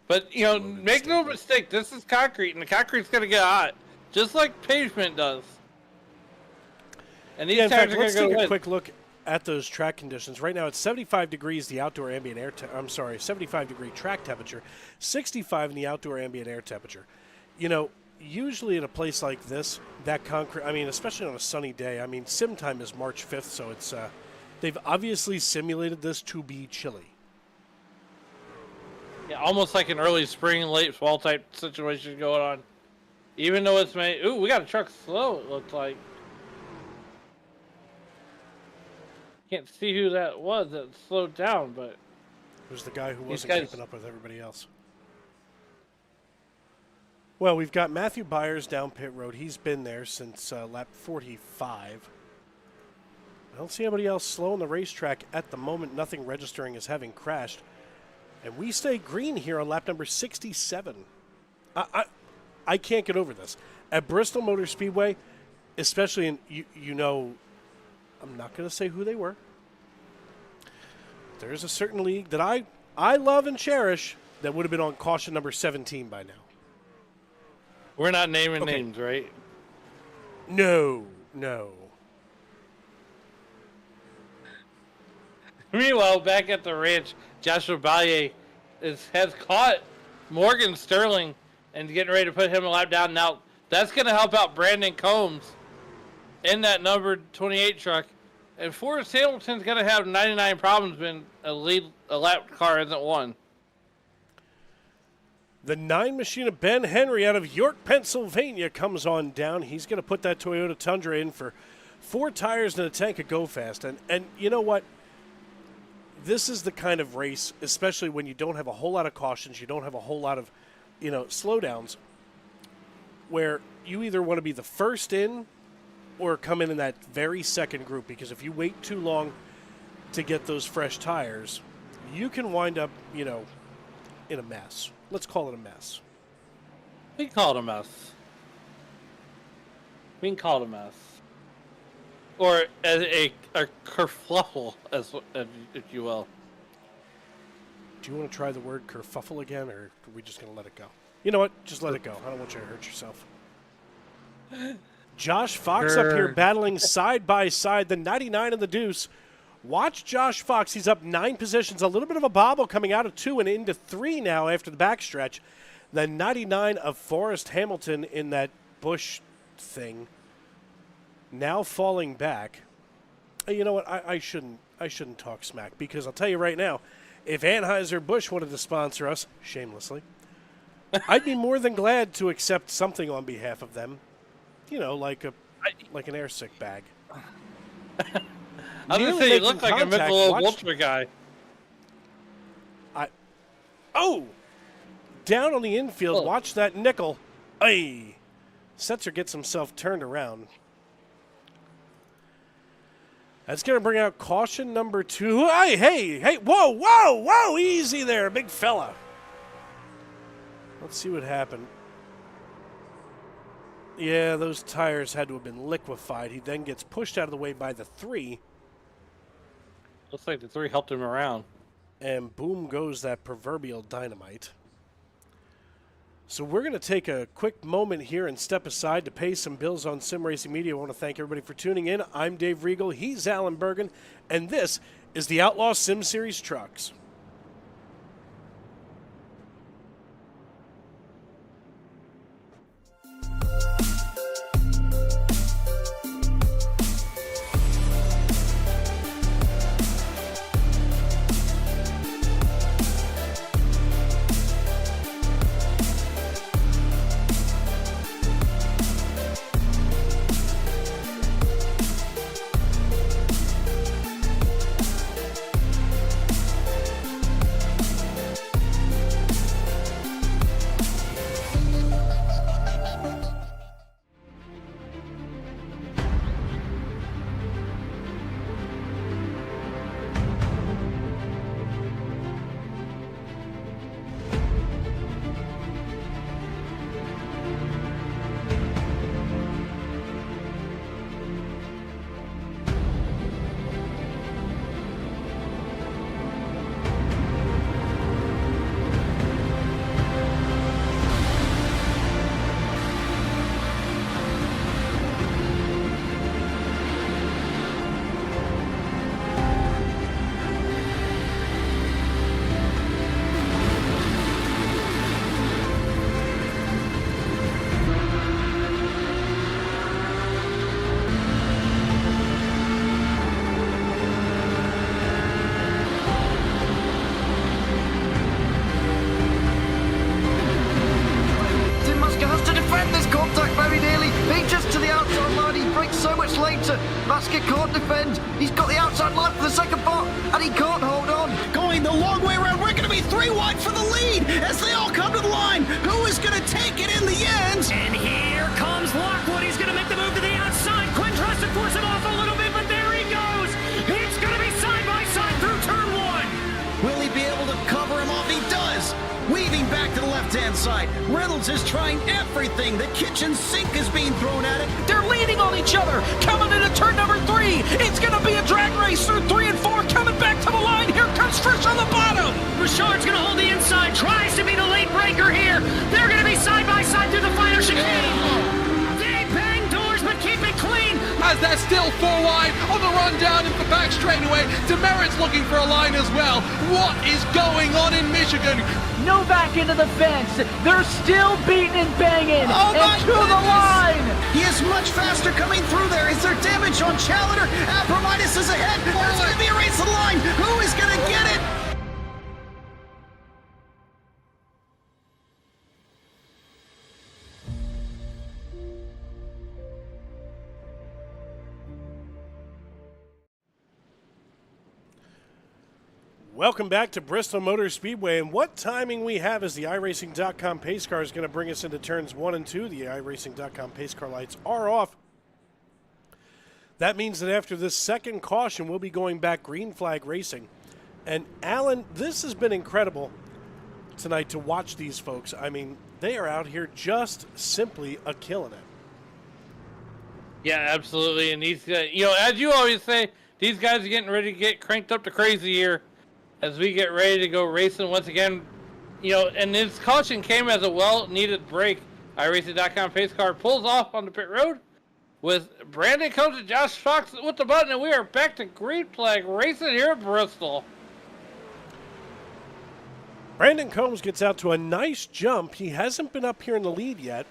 S3: But make no mistake, this is concrete, and the concrete's gonna get hot, just like pavement does. And these tires are
S2: let's
S3: gonna
S2: take
S3: go
S2: a quick look at those track conditions. Right now, it's 75 degrees the outdoor ambient air. 75 degree track temperature, 65 in the outdoor ambient air temperature. Usually at a place like this, that concrete, especially on a sunny day, sim time is March 5th, so it's they've obviously simulated this to be chilly.
S3: Yeah, almost like an early spring, late fall type situation going on. Even though it's May. Ooh, we got a truck slow, it looks like. Can't see who that was that slowed down, but...
S2: It was the guy who wasn't keeping up with everybody else. Well, we've got Matthew Byers down pit road. He's been there since lap 45. I don't see anybody else slow on the racetrack at the moment. Nothing registering as having crashed. And we stay green here on lap number 67. I can't get over this. At Bristol Motor Speedway, especially in, I'm not going to say who they were. There's a certain league that I love and cherish that would have been on caution number 17 by now.
S3: We're not naming names, right?
S2: No.
S3: Meanwhile, back at the ranch, Joshua Ballier has caught Morgan Sterling and getting ready to put him a lap down. Now, that's going to help out Brandon Combs in that number 28 truck. And Forrest Hamilton's going to have 99 problems when a lap car isn't won.
S2: The 9 machine of Ben Henry out of York, Pennsylvania comes on down. He's going to put that Toyota Tundra in for 4 tires and a tank of Go Fast. And you know what? This is the kind of race, especially when you don't have a whole lot of cautions, you don't have a whole lot of, slowdowns, where you either want to be the first in or come in that very second group. Because if you wait too long to get those fresh tires, you can wind up, in a mess. Let's call it a mess.
S3: We can call it a mess. We can call it a mess. Or as a kerfluffle, if you will.
S2: Do you want to try the word kerfuffle again, or are we just going to let it go? You know what? Just let it go. I don't want you to hurt yourself. Josh Fox up here battling side by side, the 99 and the deuce. Watch Josh Fox. He's up 9 positions. A little bit of a bobble coming out of 2 and into 3 now after the backstretch. The 99 of Forrest Hamilton in that Busch thing now falling back. You know what? I shouldn't talk smack, because I'll tell you right now, if Anheuser-Busch wanted to sponsor us, shamelessly, I'd be more than glad to accept something on behalf of them. Like an airsick bag.
S3: I was going to say, you look like a Michelob Ultra guy.
S2: Down on the infield, watch that nickel. Ay! Setzer gets himself turned around. That's going to bring out caution number 2. Hey, whoa, easy there, big fella. Let's see what happened. Yeah, those tires had to have been liquefied. He then gets pushed out of the way by the 3.
S3: Looks like the 3 helped him around.
S2: And boom goes that proverbial dynamite. So we're going to take a quick moment here and step aside to pay some bills on Sim Racing Media. I want to thank everybody for tuning in. I'm Dave Riegel. He's Alan Bergen. And this is the Outlaw Sim Series Trucks.
S4: Basket can't defend. He's got the outside line for the second part, and he can't hold on.
S5: Going the long way around. We're going to be 3 wide for the lead as they all come to the line. Who is going to take it in the end?
S6: And here comes Lockwood. He's going to make the move to the outside. Quinn tries to force him off a little bit, but there he goes. It's going to be side by side through turn 1.
S5: Will he be able to cover him off? He does. Weaving back to the left-hand side. Reynolds is trying everything. The kitchen sink is being thrown at it.
S6: They're leaning on each other. Coming into turn number 3. It's going to be a drag race through 3 and 4. Coming back to the line. Here comes Frisch on the bottom. Richard's going to hold the inside. Tries to be the late breaker here. They're going to be side by side through the final chicane. They bang doors, but keep it clean.
S7: As They're still 4 wide on the run down in the back straightaway. Demerit's looking for a line as well. What is going on in Michigan?
S6: Novak into the fence. They're still beating and banging.
S5: Oh, my
S6: and to the
S5: goodness.
S6: line.
S5: He is much faster coming through there. Is there damage on Challenger? Apromitis is ahead. There's going to be a race to the line. Who is going to get it?
S2: Welcome back to Bristol Motor Speedway, and what timing we have as the iRacing.com pace car is going to bring us into turns 1 and 2. The iRacing.com pace car lights are off. That means that after this second caution, we'll be going back green flag racing. And Alan, this has been incredible tonight to watch these folks. I mean, they are out here just simply killing it.
S3: Yeah, absolutely. And these guys, as you always say, these guys are getting ready to get cranked up to crazy here as we get ready to go racing once again. And this caution came as a well-needed break. iRacing.com pace car pulls off on the pit road with Brandon Combs and Josh Fox with the button, and we are back to green flag racing here at Bristol.
S2: Brandon Combs gets out to a nice jump. He hasn't been up here in the lead yet.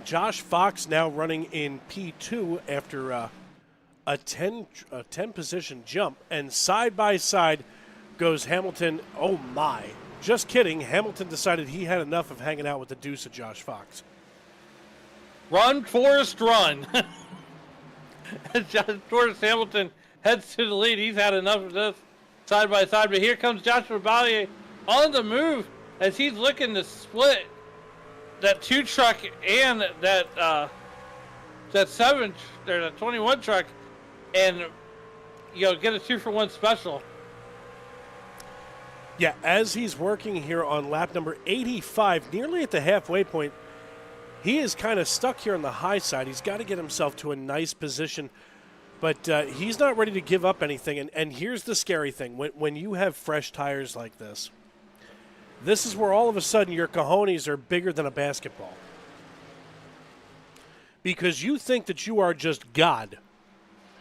S2: Josh Fox now running in P2 after a 10 position jump, and side by side goes Hamilton. Oh my, just kidding. Hamilton decided he had enough of hanging out with the deuce of Josh Fox.
S3: Run, Forrest, run. Forrest Hamilton heads to the lead. He's had enough of this side by side, but here comes Joshua Ballier on the move as he's looking to split that 2 truck and that 7 or the 21 truck, and get a 2-for-1 special.
S2: Yeah, as he's working here on lap number 85, nearly at the halfway point, he is kind of stuck here on the high side. He's got to get himself to a nice position, but he's not ready to give up anything. And here's the scary thing. When you have fresh tires like this is where all of a sudden your cojones are bigger than a basketball. Because you think that you are just God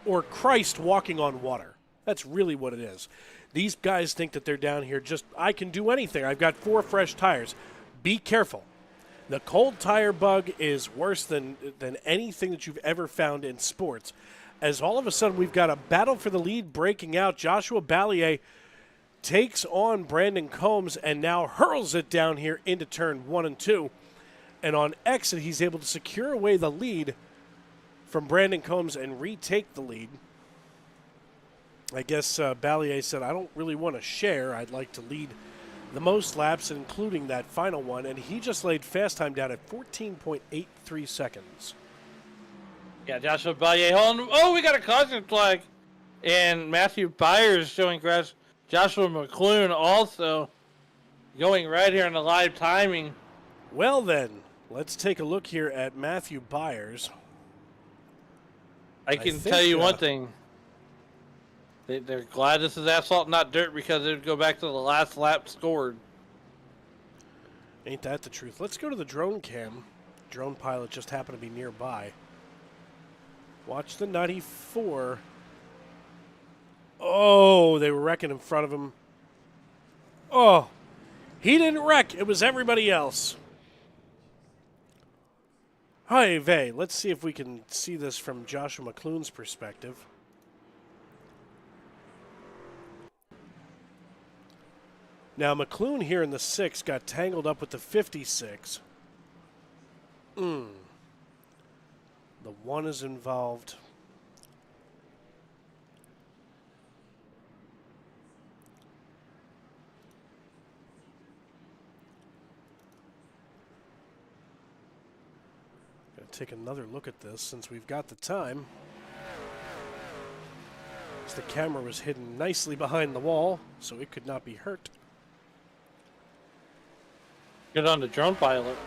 S2: or Christ walking on water. That's really what it is. These guys think that they're down here just, I can do anything. I've got 4 fresh tires. Be careful. The cold tire bug is worse than anything that you've ever found in sports. As all of a sudden we've got a battle for the lead breaking out. Joshua Ballier takes on Brandon Combs and now hurls it down here into turn 1 and 2. And on exit, he's able to secure away the lead from Brandon Combs and retake the lead. I guess Ballier said, I don't really want to share. I'd like to lead the most laps, including that final one. And he just laid fast time down at 14.83 seconds.
S3: Yeah, Joshua Ballier. Oh, we got a caution flag. And Matthew Byers showing crash. Joshua McClune also going right here on the live timing.
S2: Well then, let's take a look here at Matthew Byers.
S3: I can tell you one thing. They're glad this is asphalt, not dirt, because it would go back to the last lap scored.
S2: Ain't that the truth? Let's go to the drone cam. Drone pilot just happened to be nearby. Watch the 94. Oh, they were wrecking in front of him. Oh, he didn't wreck. It was everybody else. Hi, vey. Let's see if we can see this from Joshua McClune's perspective. Now, McClune here in the 6 got tangled up with the 56. The 1 is involved. Gonna take another look at this since we've got the time. As the camera was hidden nicely behind the wall, so it could not be hurt.
S3: Get on the drone pilot.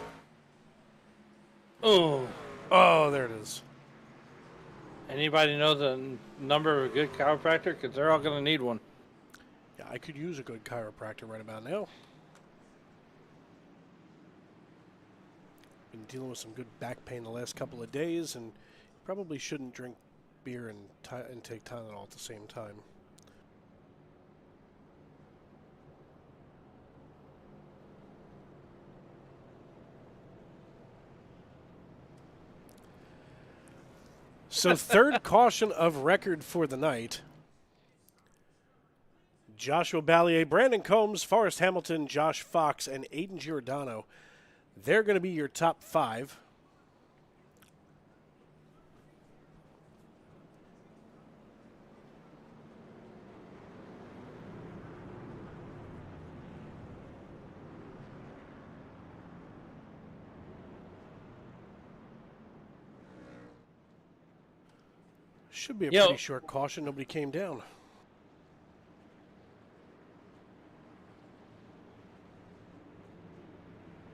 S3: Oh,
S2: there it is.
S3: Anybody know the number of a good chiropractor? Because they're all going to need one.
S2: Yeah, I could use a good chiropractor right about now. Been dealing with some good back pain the last couple of days, and probably shouldn't drink beer and take Tylenol at the same time. So third caution of record for the night. Joshua Ballier, Brandon Combs, Forrest Hamilton, Josh Fox, and Aiden Giordano. They're going to be your top 5. Should be a pretty short caution. Nobody came down.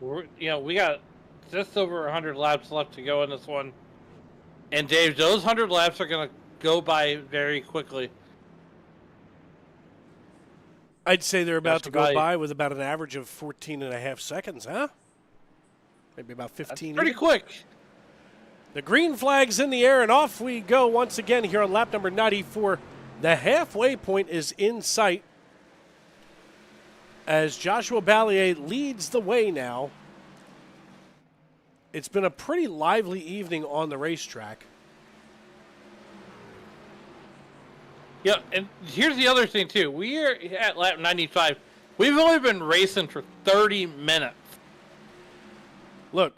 S3: We got just over 100 laps left to go in this one. And Dave, those 100 laps are going to go by very quickly.
S2: I'd say they're about to go by with about an average of 14 and a half seconds, huh? Maybe about 15.
S3: That's pretty quick.
S2: The green flag's in the air, and off we go once again here on lap number 94. The halfway point is in sight as Joshua Ballier leads the way now. It's been a pretty lively evening on the racetrack.
S3: Yeah, and here's the other thing, too. We are at lap 95. We've only been racing for 30 minutes.
S2: Look,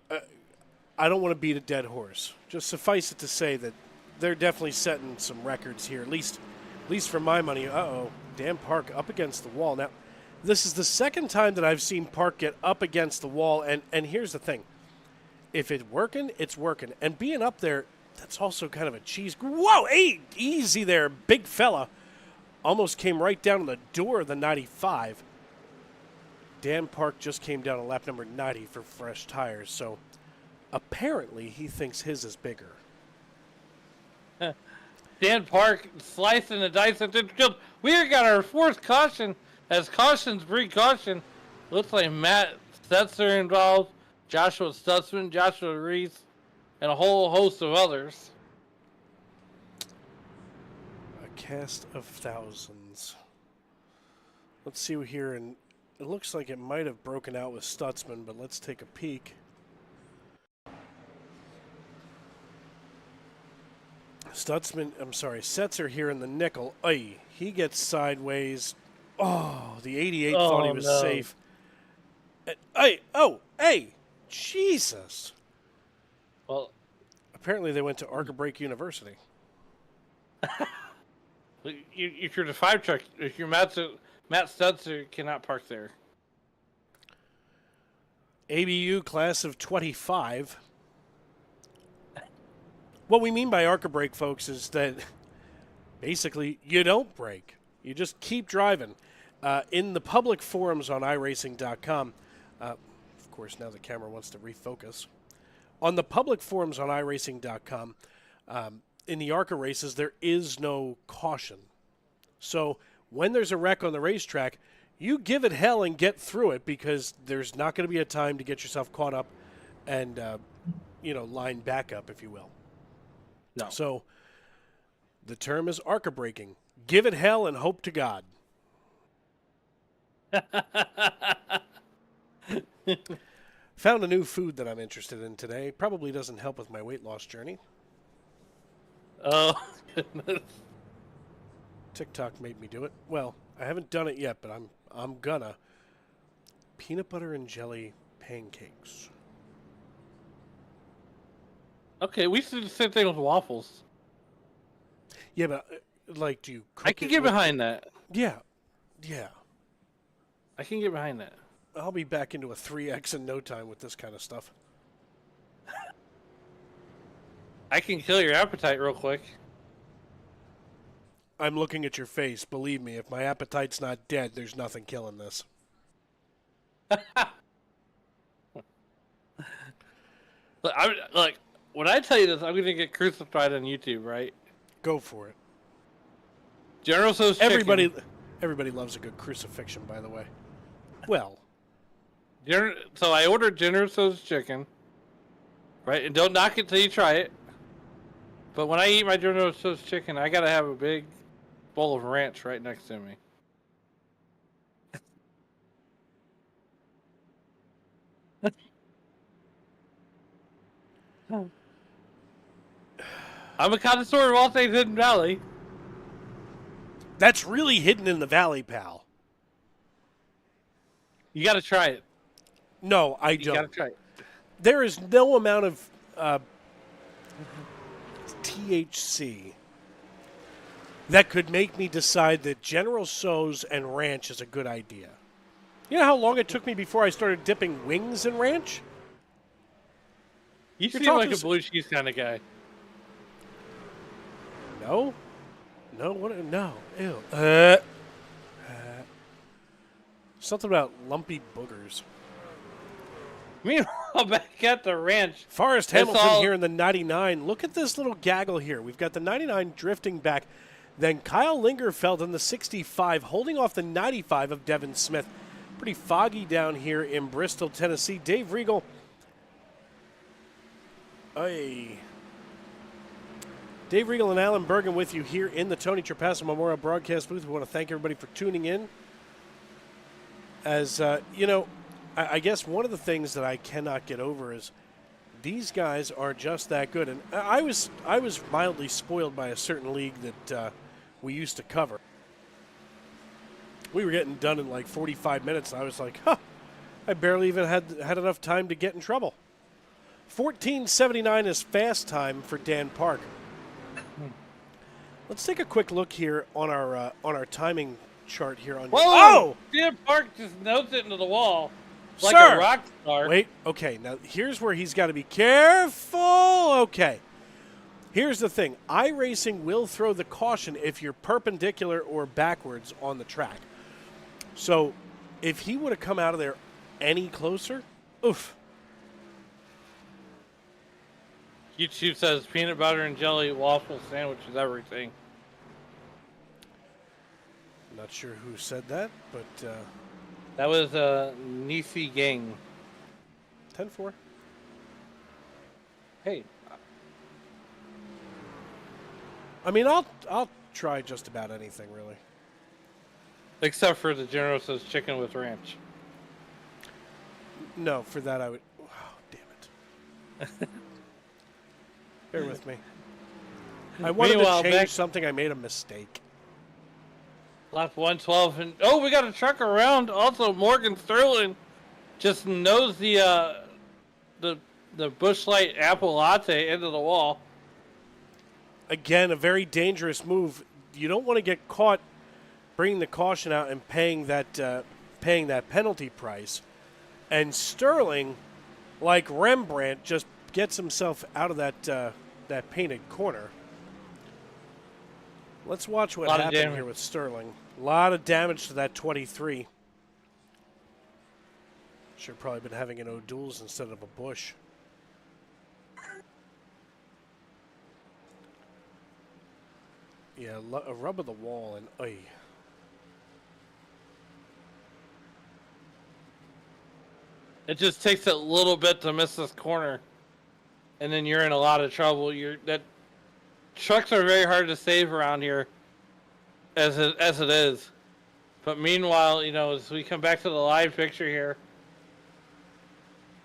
S2: I don't want to beat a dead horse. Just suffice it to say that they're definitely setting some records here, at least for my money. Uh-oh, Dan Park up against the wall. Now, this is the second time that I've seen Park get up against the wall, and here's the thing. If it's working, it's working. And being up there, that's also kind of a cheese. Whoa, hey, easy there, big fella. Almost came right down to the door of the 95. Dan Park just came down to lap number 90 for fresh tires, so apparently he thinks his is bigger.
S3: Dan Park slicing the dice into the field. We got our fourth caution. As cautions breed caution, looks like Matt Stetzer involved, Joshua Stutzman, Joshua Reese, and a whole host of others.
S2: A cast of thousands. Let's see here, and it looks like it might have broken out with Stutzman, but let's take a peek. Setzer here in the nickel. Ay, he gets sideways. Oh, the 88 thought he was safe. Hey, Jesus.
S3: Well,
S2: apparently they went to Arca-Brake University.
S3: If you're the 5 truck, if you're Matt Stetzer, cannot park there.
S2: ABU class of 25. What we mean by Arca-Brake, folks, is that basically you don't brake. You just keep driving. In the public forums on iRacing.com, of course, now the camera wants to refocus. On the public forums on iRacing.com, in the ARCA races, there is no caution. So when there's a wreck on the racetrack, you give it hell and get through it because there's not going to be a time to get yourself caught up and, line back up, if you will.
S3: No.
S2: So the term is ARCA braking. Give it hell and hope to God. Found a new food that I'm interested in today. Probably doesn't help with my weight loss journey.
S3: Oh, goodness.
S2: TikTok made me do it. Well, I haven't done it yet, but I'm gonna. Peanut butter and jelly pancakes.
S3: Okay, we should do the same thing with waffles.
S2: Yeah, but do you cook
S3: I can get behind that.
S2: Yeah.
S3: I can get behind that.
S2: I'll be back into a 3X in no time with this kind of stuff.
S3: I can kill your appetite real quick.
S2: I'm looking at your face. Believe me, if my appetite's not dead, there's nothing killing this.
S3: Look, when I tell you this, I'm going to get crucified on YouTube, right?
S2: Go for it.
S3: General Tso's chicken.
S2: Everybody loves a good crucifixion, by the way. Well.
S3: So I ordered General Tso's chicken, right? And don't knock it till you try it. But when I eat my General Tso's chicken, I gotta have a big bowl of ranch right next to me. I'm a connoisseur of all things Hidden Valley.
S2: That's really hidden in the valley, pal.
S3: You gotta try it.
S2: No, I
S3: You gotta
S2: don't.
S3: try it.
S2: There is no amount of THC that could make me decide that General Tso's and ranch is a good idea. You know how long it took me before I started dipping wings in ranch?
S3: You
S2: You're
S3: seem like
S2: talking
S3: a blue cheese kind of guy.
S2: No. No, what? No. Ew. Something about lumpy boogers.
S3: Meanwhile, back at the ranch,
S2: Forrest
S3: It's
S2: Hamilton
S3: all-
S2: here in the 99. Look at this little gaggle here. We've got the 99 drifting back. Then Kyle Lingerfeld in the 65, holding off the 95 of Devin Smith. Pretty foggy down here in Bristol, Tennessee. Dave Riegel. Dave Riegel and Alan Bergen with you here in the Tony Trapasso Memorial Broadcast booth. We want to thank everybody for tuning in. As, I guess one of the things that I cannot get over is these guys are just that good. And I was mildly spoiled by a certain league that we used to cover. We were getting done in like 45 minutes, and I was like, I barely even had enough time to get in trouble. 14:79 is fast time for Dan Park. Let's take a quick look here on our timing chart here on.
S3: whoa!
S2: Oh!
S3: Dan Park just notes it into the wall like
S2: Sir!
S3: a rock star.
S2: Wait, okay, now here's where he's got to be careful. Okay. Here's the thing. iRacing will throw the caution if you're perpendicular or backwards on the track. So if he would have come out of there any closer, oof.
S3: YouTube says peanut butter and jelly waffle sandwich is everything.
S2: Not sure who said that, but
S3: That was Nisi Gang.
S2: 10-4.
S3: Hey,
S2: I mean, I'll try just about anything, really.
S3: except for the General Tso's chicken with ranch.
S2: No, for that I would. Oh, damn it. Bear with me. I wanted
S3: Meanwhile,
S2: to change
S3: back-
S2: something. I made a mistake.
S3: Lap 112, and oh, we got a truck around. Also, Morgan Sterling just knows the Busch Light apple latte into the wall.
S2: Again, a very dangerous move. You don't want to get caught bringing the caution out and paying that penalty price. And Sterling, like Rembrandt, just gets himself out of that painted corner. Let's watch what
S3: Lot of
S2: happened
S3: damage.
S2: here with Sterling. A lot of damage to that 23. Should have probably been having an O'Doul's instead of a Busch. Yeah, a rub of the wall and oy.
S3: It just takes a little bit to miss this corner, and then you're in a lot of trouble. Trucks are very hard to save around here, as it is. But meanwhile, as we come back to the live picture here,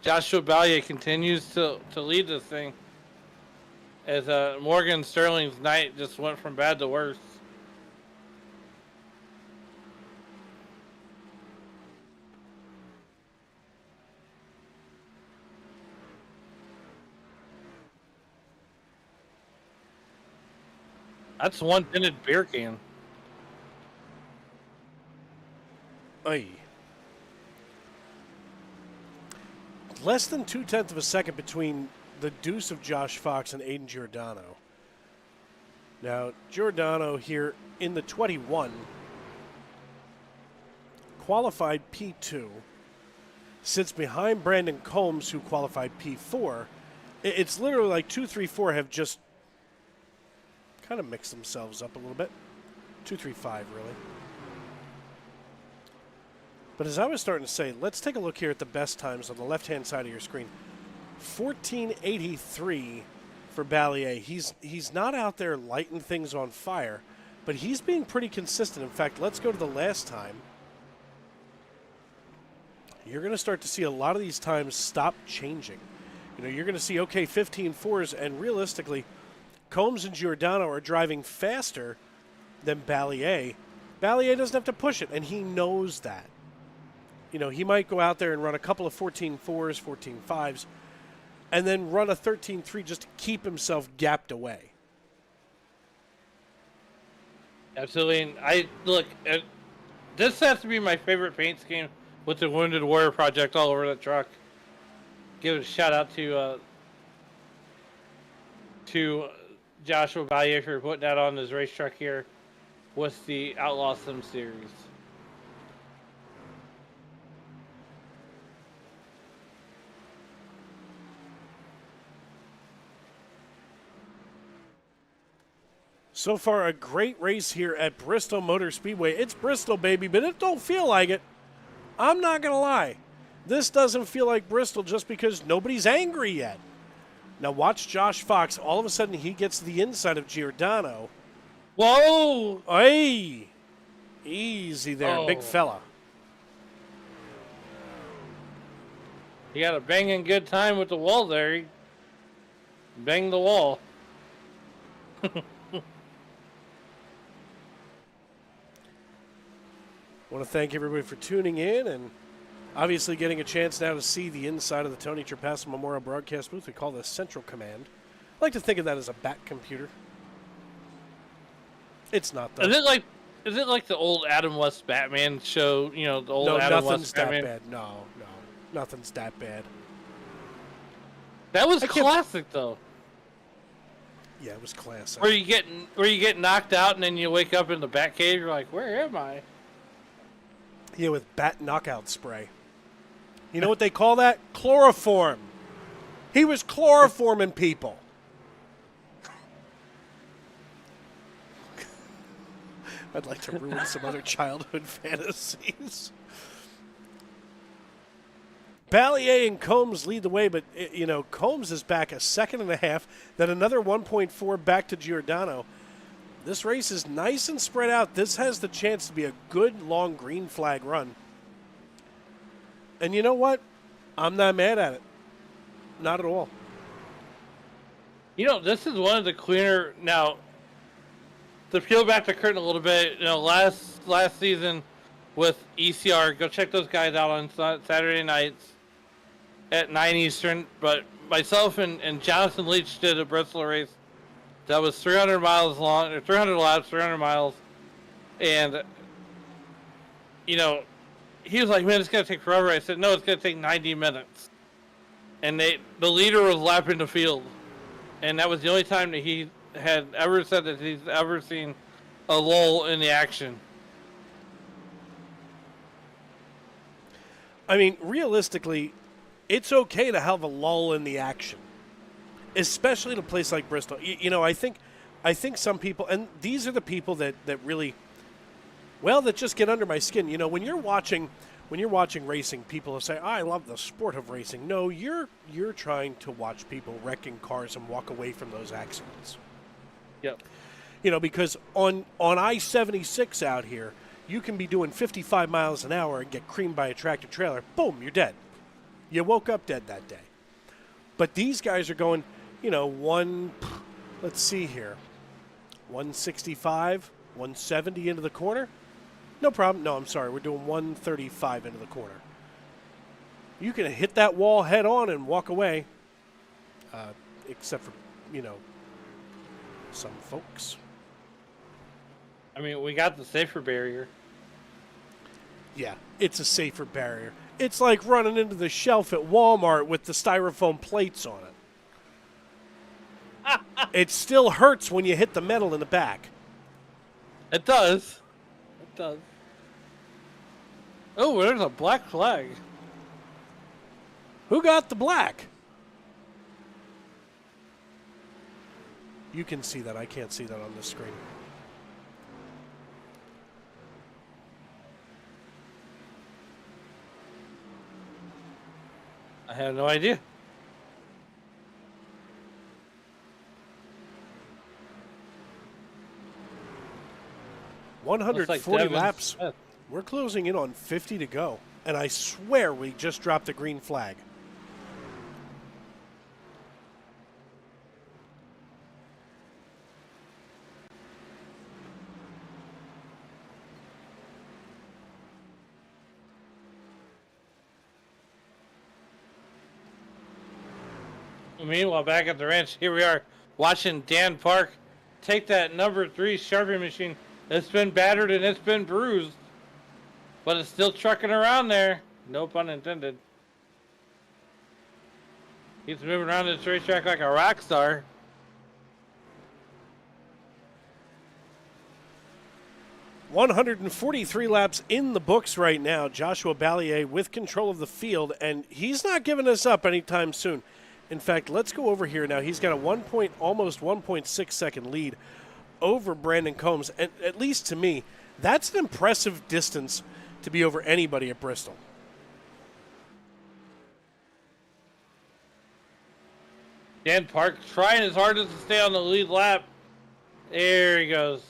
S3: Joshua Ballier continues to lead this thing, as Morgan Sterling's night just went from bad to worse. That's one tinted beer can.
S2: Oy. Less than 0.2 of a second between the deuce of Josh Fox and Aiden Giordano. Now, Giordano here in the 21 qualified P2, sits behind Brandon Combs, who qualified P4. It's literally like 2, 3, 4 have just kind of mixed themselves up a little bit. 2, 3, 5, really. But as I was starting to say, let's take a look here at the best times on the left-hand side of your screen. 14:83 for Ballier. He's not out there lighting things on fire, but he's being pretty consistent. In fact, let's go to the last time. You're going to start to see a lot of these times stop changing. You know, you're going to see, okay, 15.4s, and realistically, Combs and Giordano are driving faster than Ballier. Ballier doesn't have to push it, and he knows that. You know, he might go out there and run a couple of 14.4s, 14.5s, and then run a 13.3 just to keep himself gapped away.
S3: Absolutely. And this has to be my favorite paint scheme with the Wounded Warrior Project all over the truck. Give a shout out to Joshua Ballier for putting that on his race truck here with the Outlaw Sim Series.
S2: So far, a great race here at Bristol Motor Speedway. It's Bristol, baby, but it don't feel like it. I'm not going to lie. This doesn't feel like Bristol just because nobody's angry yet. Now watch Josh Fox. All of a sudden, he gets the inside of Giordano.
S3: Whoa!
S2: Hey! Easy there,
S3: Oh.
S2: big fella.
S3: He got a banging good time with the wall there. He banged the wall.
S2: I want to thank everybody for tuning in and obviously getting a chance now to see the inside of the Tony Trapasso Memorial Broadcast booth. We call this Central Command. I like to think of that as a back computer. It's not, though.
S3: Is it like the old Adam West Batman show? You know, the old
S2: No,
S3: Adam
S2: nothing's
S3: West
S2: that
S3: Batman.
S2: bad. No, nothing's that bad.
S3: That was
S2: I can't-
S3: classic, though.
S2: Yeah, it was classic.
S3: Where you get knocked out and then you wake up in the Batcave. You're like, where am I?
S2: Yeah, with bat knockout spray. You know what they call that? Chloroform. He was chloroforming people. I'd like to ruin some other childhood fantasies. Ballier and Combs lead the way, but, you know, Combs is back a second and a half, then another 1.4 back to Giordano. This race is nice and spread out. This has the chance to be a good, long green flag run. And you know what? I'm not mad at it. Not at all.
S3: You know, this is one of the cleaner. Now, to peel back the curtain a little bit, you know, last season with ECR, go check those guys out on Saturday nights at 9 Eastern. But myself and Jonathan Leach did a Bristol race that was 300 miles long, or 300 laps, 300 miles. And, you know, he was like, man, it's going to take forever. I said, no, it's going to take 90 minutes. And the leader was lapping the field. And that was the only time that he had ever said that he's ever seen a lull in the action.
S2: I mean, realistically, it's okay to have a lull in the action, especially in a place like Bristol. You know, I think some people, and these are the people that really, well, that just get under my skin. You know, when you're watching racing, people will say, "I love the sport of racing." No, you're trying to watch people wrecking cars and walk away from those accidents.
S3: Yep.
S2: You know, because on I-76 out here, you can be doing 55 miles an hour and get creamed by a tractor trailer. Boom, you're dead. You woke up dead that day. But these guys are going, you know, let's see here, 165, 170 into the corner. No problem. No, I'm sorry. We're doing 135 into the corner. You can hit that wall head on and walk away, except for, you know, some folks.
S3: I mean, we got the safer barrier.
S2: Yeah, it's a safer barrier. It's like running into the shelf at Walmart with the styrofoam plates on it. It still hurts when you hit the metal in the back.
S3: It does. It does. Oh, there's a black flag.
S2: Who got the black? You can see that. I can't see that on the screen.
S3: I have no idea.
S2: 140
S3: Devin
S2: laps.
S3: Smith.
S2: We're closing in on 50 to go. And I swear we just dropped the green flag.
S3: Meanwhile, back at the ranch, here we are watching Dan Park take that number 3 sharpening machine. It's been battered and it's been bruised, but it's still trucking around there. No pun intended. He's moving around this racetrack like a rock star.
S2: $143 laps in the books right now. Joshua Ballier with control of the field, and he's not giving us up anytime soon. In fact, let's go over here now. He's got a almost 1.6 second lead over Brandon Combs. And at least to me, that's an impressive distance to be over anybody at Bristol.
S3: Dan Park trying his hardest to stay on the lead lap. There he goes.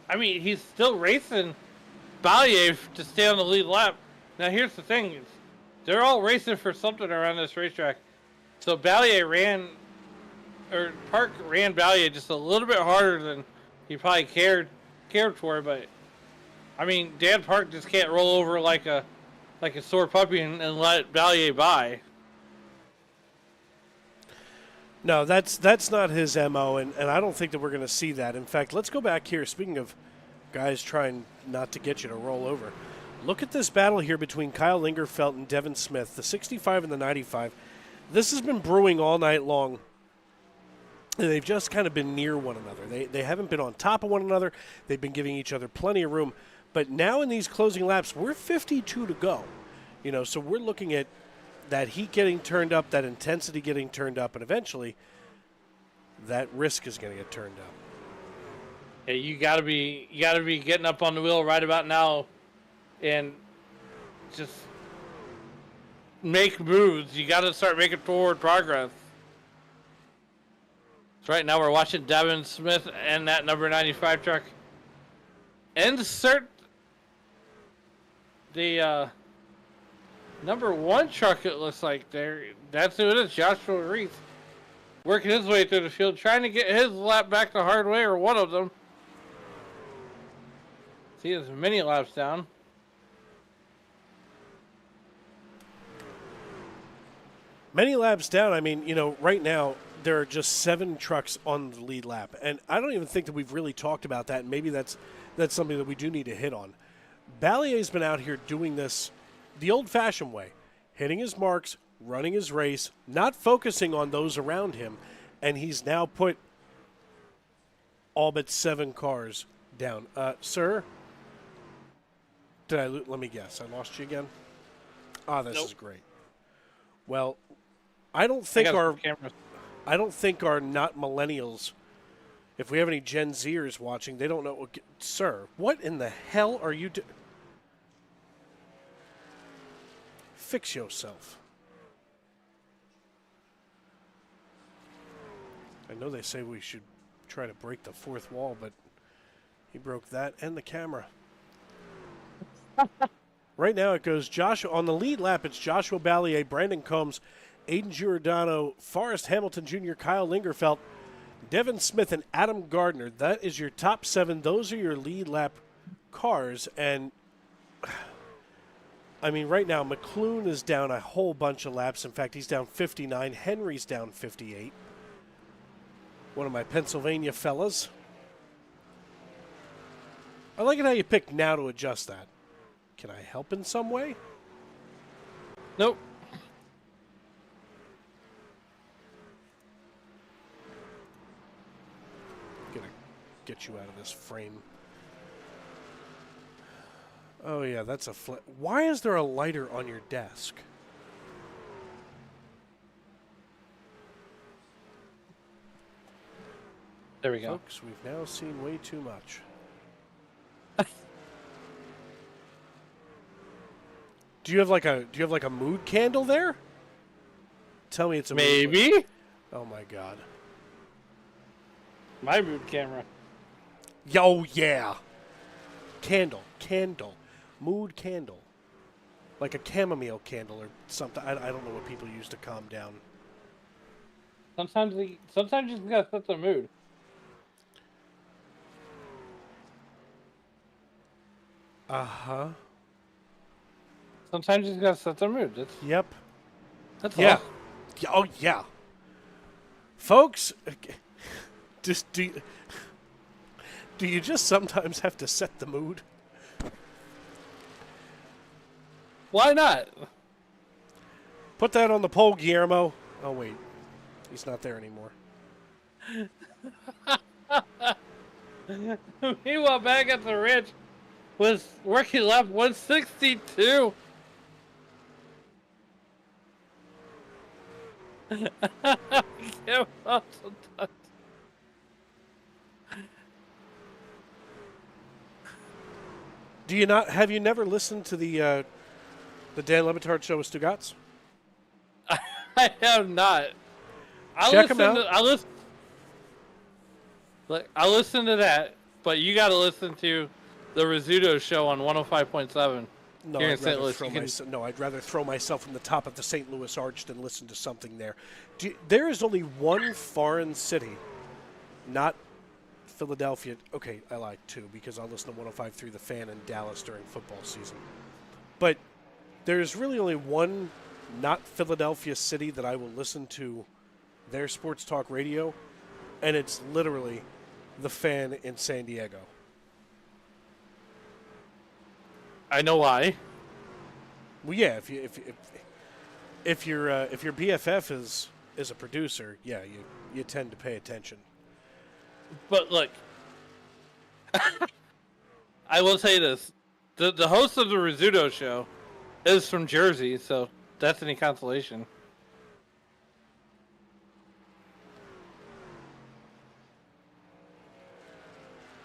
S3: I mean, he's still racing Ballier to stay on the lead lap. Now, here's the thing. They're all racing for something around this racetrack. So Park ran Ballier just a little bit harder than he probably cared for. But, I mean, Dan Park just can't roll over like a sore puppy and let Ballier by.
S2: No, that's not his MO, and I don't think that we're going to see that. In fact, let's go back here. Speaking of guys trying not to get you to roll over, look at this battle here between Kyle Lingerfelt and Devin Smith, the 65 and the 95. This has been brewing all night long. They've just kind of been near one another. They haven't been on top of one another. They've been giving each other plenty of room. But now in these closing laps, we're 52 to go. So we're looking at that heat getting turned up, that intensity getting turned up, and eventually that risk is going to get turned up.
S3: Yeah, you gotta be getting up on the wheel right about now, and just make moves. You got to start making forward progress. So right now we're watching Devin Smith and that number 95 truck insert the number 1 truck, it looks like there. That's who it is, Joshua Reese. Working his way through the field, trying to get his lap back the hard way, or one of them. See, there's many laps down.
S2: Many laps down. I mean, right now there are just 7 trucks on the lead lap. And I don't even think that we've really talked about that. And maybe that's something that we do need to hit on. Ballier's been out here doing this the old-fashioned way, hitting his marks, running his race, not focusing on those around him, and he's now put all but 7 cars down. Sir, let me guess, I lost you again? This
S3: Nope.
S2: is great. Well, I don't think our not millennials, if we have any Gen Zers watching, they don't know. Sir, what in the hell are you doing? Fix yourself. I know they say we should try to break the 4th wall, but he broke that and the camera. Right now it goes Joshua on the lead lap. It's Joshua Ballier, Brandon Combs, Aiden Giordano, Forrest Hamilton Jr., Kyle Lingerfelt, Devin Smith, and Adam Gardner. That is your top 7. Those are your lead lap cars. And I mean, right now, McClune is down a whole bunch of laps. In fact, he's down 59. Henry's down 58. One of my Pennsylvania fellas. I like it how you pick now to adjust that. Can I help in some way?
S3: Nope.
S2: Gonna get you out of this frame. Oh, yeah, that's a Why is there a lighter on your desk?
S3: There we go.
S2: Folks, we've now seen way too much. Do you have like a mood candle there? Tell me it's a
S3: Maybe.
S2: mood. Oh my God.
S3: My mood camera.
S2: Oh, yeah. Candle. Mood candle. Like a chamomile candle or something. I don't know what people use to calm down.
S3: Sometimes you just gotta set the mood.
S2: Uh-huh.
S3: Sometimes you just gotta set the mood.
S2: Yep.
S3: That's
S2: Yeah.
S3: all.
S2: Yeah. Oh, yeah. Folks, just do you just sometimes have to set the mood?
S3: Why not?
S2: Put that on the poll, Guillermo. Oh, wait. He's not there anymore.
S3: Meanwhile, back at the Ridge was working lap 162. Give up sometimes.
S2: Have you never listened to the Dan Le Batard show with Stugatz?
S3: I have not.
S2: Check 'em out.
S3: I listen to that, but you got to listen to the Rizzuto show on 105.7
S2: No,
S3: here in
S2: I'd
S3: St.
S2: rather
S3: Louis.
S2: I'd rather throw myself from the top of the St. Louis Arch than listen to something there. There is only one foreign city, not Philadelphia. Okay, I lied too, because I'll listen to 105.3 The Fan in Dallas during football season. But there's really only one not Philadelphia city that I will listen to their sports talk radio, and it's literally The Fan in San Diego.
S3: I know why.
S2: Well, yeah, if your BFF is a producer, yeah, you tend to pay attention.
S3: But look, I will say this: the host of the Rizzuto show is from Jersey, so that's any consolation.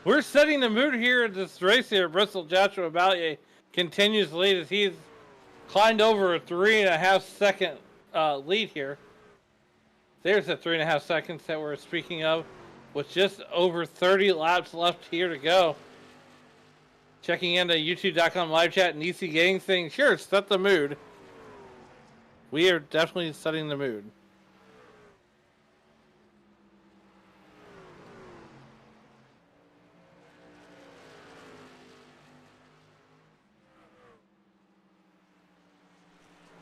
S3: We're setting the mood here at this race here. Bristol Joshua Ballier continues to lead as he's climbed over a 3.5 second lead here. There's the 3.5 seconds that we're speaking of, with just over 30 laps left here to go. Checking into youtube.com live chat, and EC Gang saying, sure, set the mood. We are definitely setting the mood.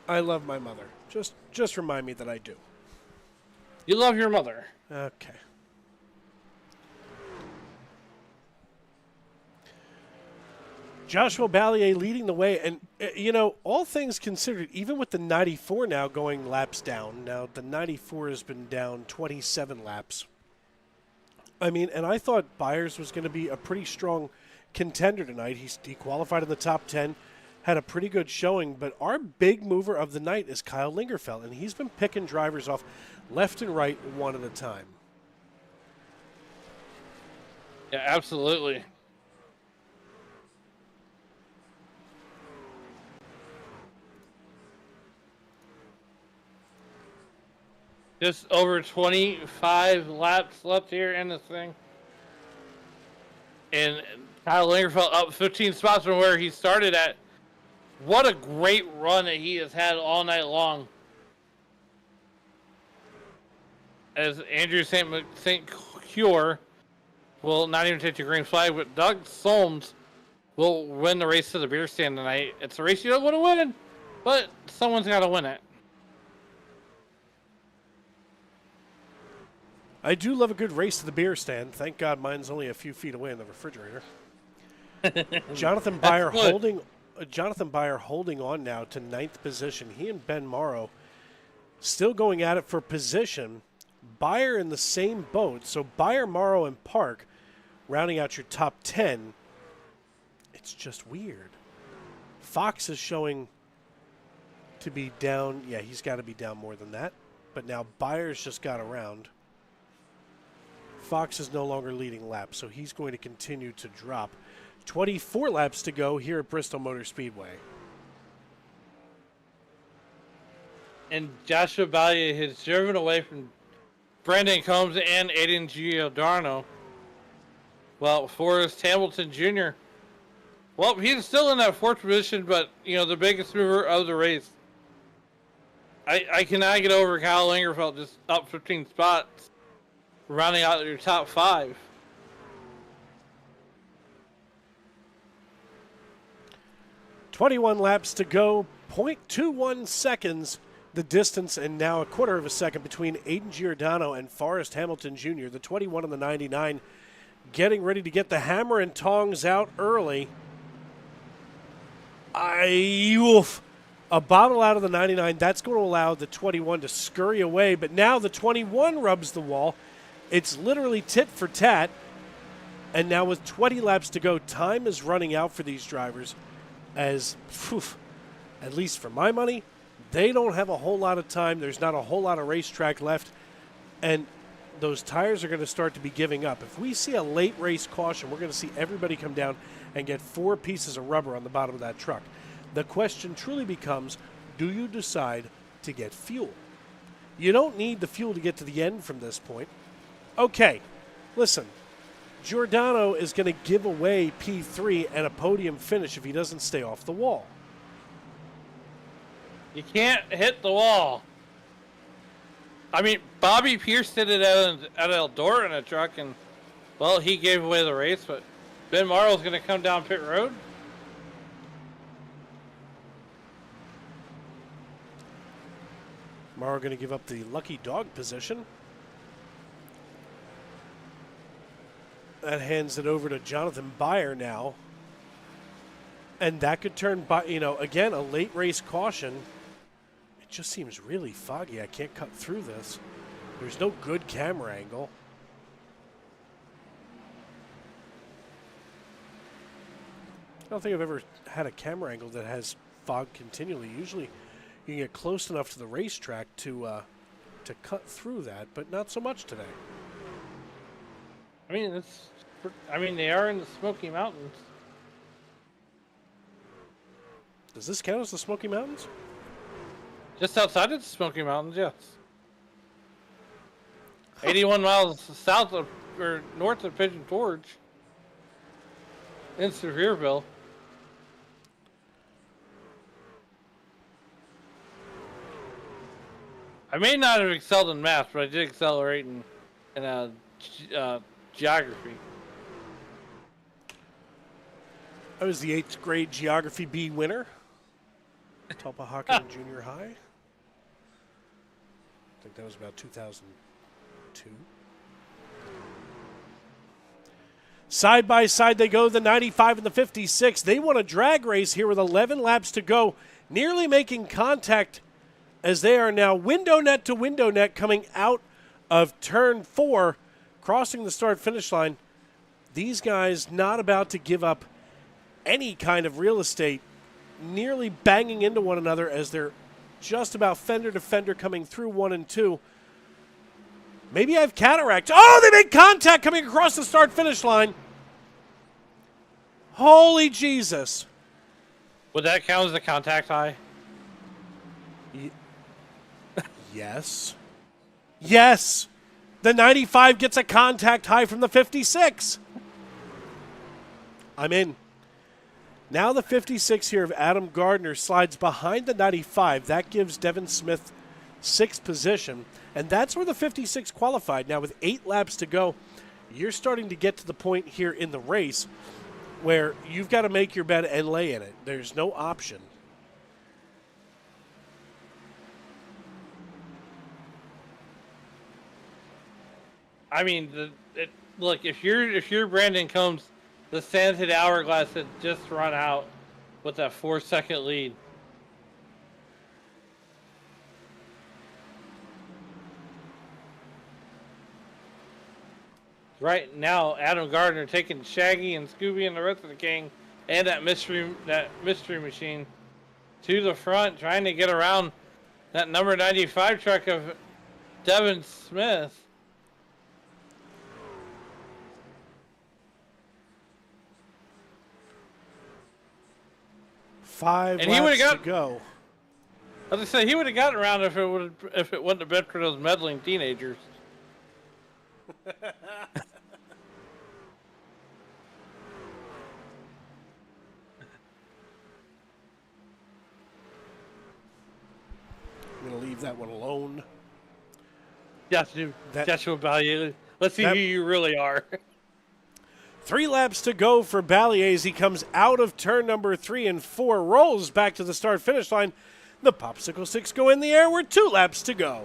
S2: I love my mother. Just remind me that I do.
S3: You love your mother.
S2: Okay. Joshua Ballier leading the way, and all things considered, even with the 94 now going laps down, now the 94 has been down 27 laps. I mean, and I thought Byers was going to be a pretty strong contender tonight. He qualified in the top 10, had a pretty good showing, but our big mover of the night is Kyle Lingerfeld, and he's been picking drivers off left and right one at a time.
S3: Yeah, absolutely. Just over 25 laps left here in this thing. And Kyle Lingerfeld up 15 spots from where he started at. What a great run that he has had all night long. As Andrew St. Cure will not even take the green flag, but Doug Solms will win the race to the beer stand tonight. It's a race you don't want to win, but someone's got to win it.
S2: I do love a good race to the beer stand. Thank God mine's only a few feet away in the refrigerator. Jonathan Byer holding on now to 9th position. He and Ben Morrow still going at it for position. Byer in the same boat. So Byer, Morrow, and Park rounding out your top 10. It's just weird. Fox is showing to be down. Yeah, he's got to be down more than that. But now Byers just got around. Fox is no longer leading laps, so he's going to continue to drop. 24 laps to go here at Bristol Motor Speedway.
S3: And Joshua Ballier has driven away from Brandon Combs and Aiden Giordano. Well, Forrest Hamilton Jr. Well, he's still in that fourth position, but, the biggest mover of the race. I cannot get over Kyle Langerfeld just up 15 spots, rounding out your top 5.
S2: "21 laps to go, 0.21 seconds the distance, and now a quarter of a second between Aiden Giordano and Forrest Hamilton Jr. The 21 and the 99 getting ready to get the hammer and tongs out early. A bottle out of the 99, that's going to allow the 21 to scurry away, but now the 21 rubs the wall. It's literally tit for tat, and now with 20 laps to go, time is running out for these drivers as, at least for my money, they don't have a whole lot of time. There's not a whole lot of racetrack left, and those tires are going to start to be giving up. If we see a late race caution, we're going to see everybody come down and get 4 pieces of rubber on the bottom of that truck. The question truly becomes, do you decide to get fuel? You don't need the fuel to get to the end from this point. Okay, listen, Giordano is going to give away P3 and a podium finish if he doesn't stay off the wall.
S3: You can't hit the wall. I mean, Bobby Pierce did it at Eldora in a truck, and, well, he gave away the race, but Ben Marl's going to come down pit road.
S2: Morrow going to give up the lucky dog position. That hands it over to Jonathan Byer now. And that could turn, again, a late race caution. It just seems really foggy. I can't cut through this. There's no good camera angle. I don't think I've ever had a camera angle that has fog continually. Usually you can get close enough to the racetrack to cut through that, but not so much today.
S3: I mean, they are in the Smoky Mountains.
S2: Does this count as the Smoky Mountains?
S3: Just outside of the Smoky Mountains, yes. 81 miles south of, or north of Pigeon Forge. In Sevierville. I may not have excelled in math, but I did accelerate in geography.
S2: I was the 8th grade Geography B winner. Tulpehocken Junior High. I think that was about 2002. Side by side they go, the 95 and the 56. They won a drag race here with 11 laps to go, nearly making contact as they are now window net to window net coming out of turn 4, crossing the start-finish line. These guys not about to give up any kind of real estate, nearly banging into one another as they're just about fender to fender coming through 1 and 2. Maybe I have cataract. Oh, they made contact coming across the start-finish line. Holy Jesus.
S3: Would that count as a contact high?
S2: Yes. Yes. The 95 gets a contact high from the 56. I'm in. Now the 56 here of Adam Gardner slides behind the 95. That gives Devin Smith 6th position. And that's where the 56 qualified. Now with 8 laps to go, you're starting to get to the point here in the race where you've got to make your bet and lay in it. There's no option.
S3: I mean, look, if you're Brandon Combs, the sanded hourglass had just run out with that 4-second lead. Right now, Adam Gardner taking Shaggy and Scooby and the rest of the gang and that mystery machine to the front, trying to get around that number 95 truck of Devin Smith.
S2: Five laps to go.
S3: As I say, he would have gotten around if it wouldn't have been for those meddling teenagers.
S2: leave that one alone.
S3: Joshua Ballier. Let's see who you really are.
S2: 3 laps to go for Ballier as he comes out of turn number 3 and 4, rolls back to the start-finish line. The Popsicle Sticks go in the air with 2 laps to go.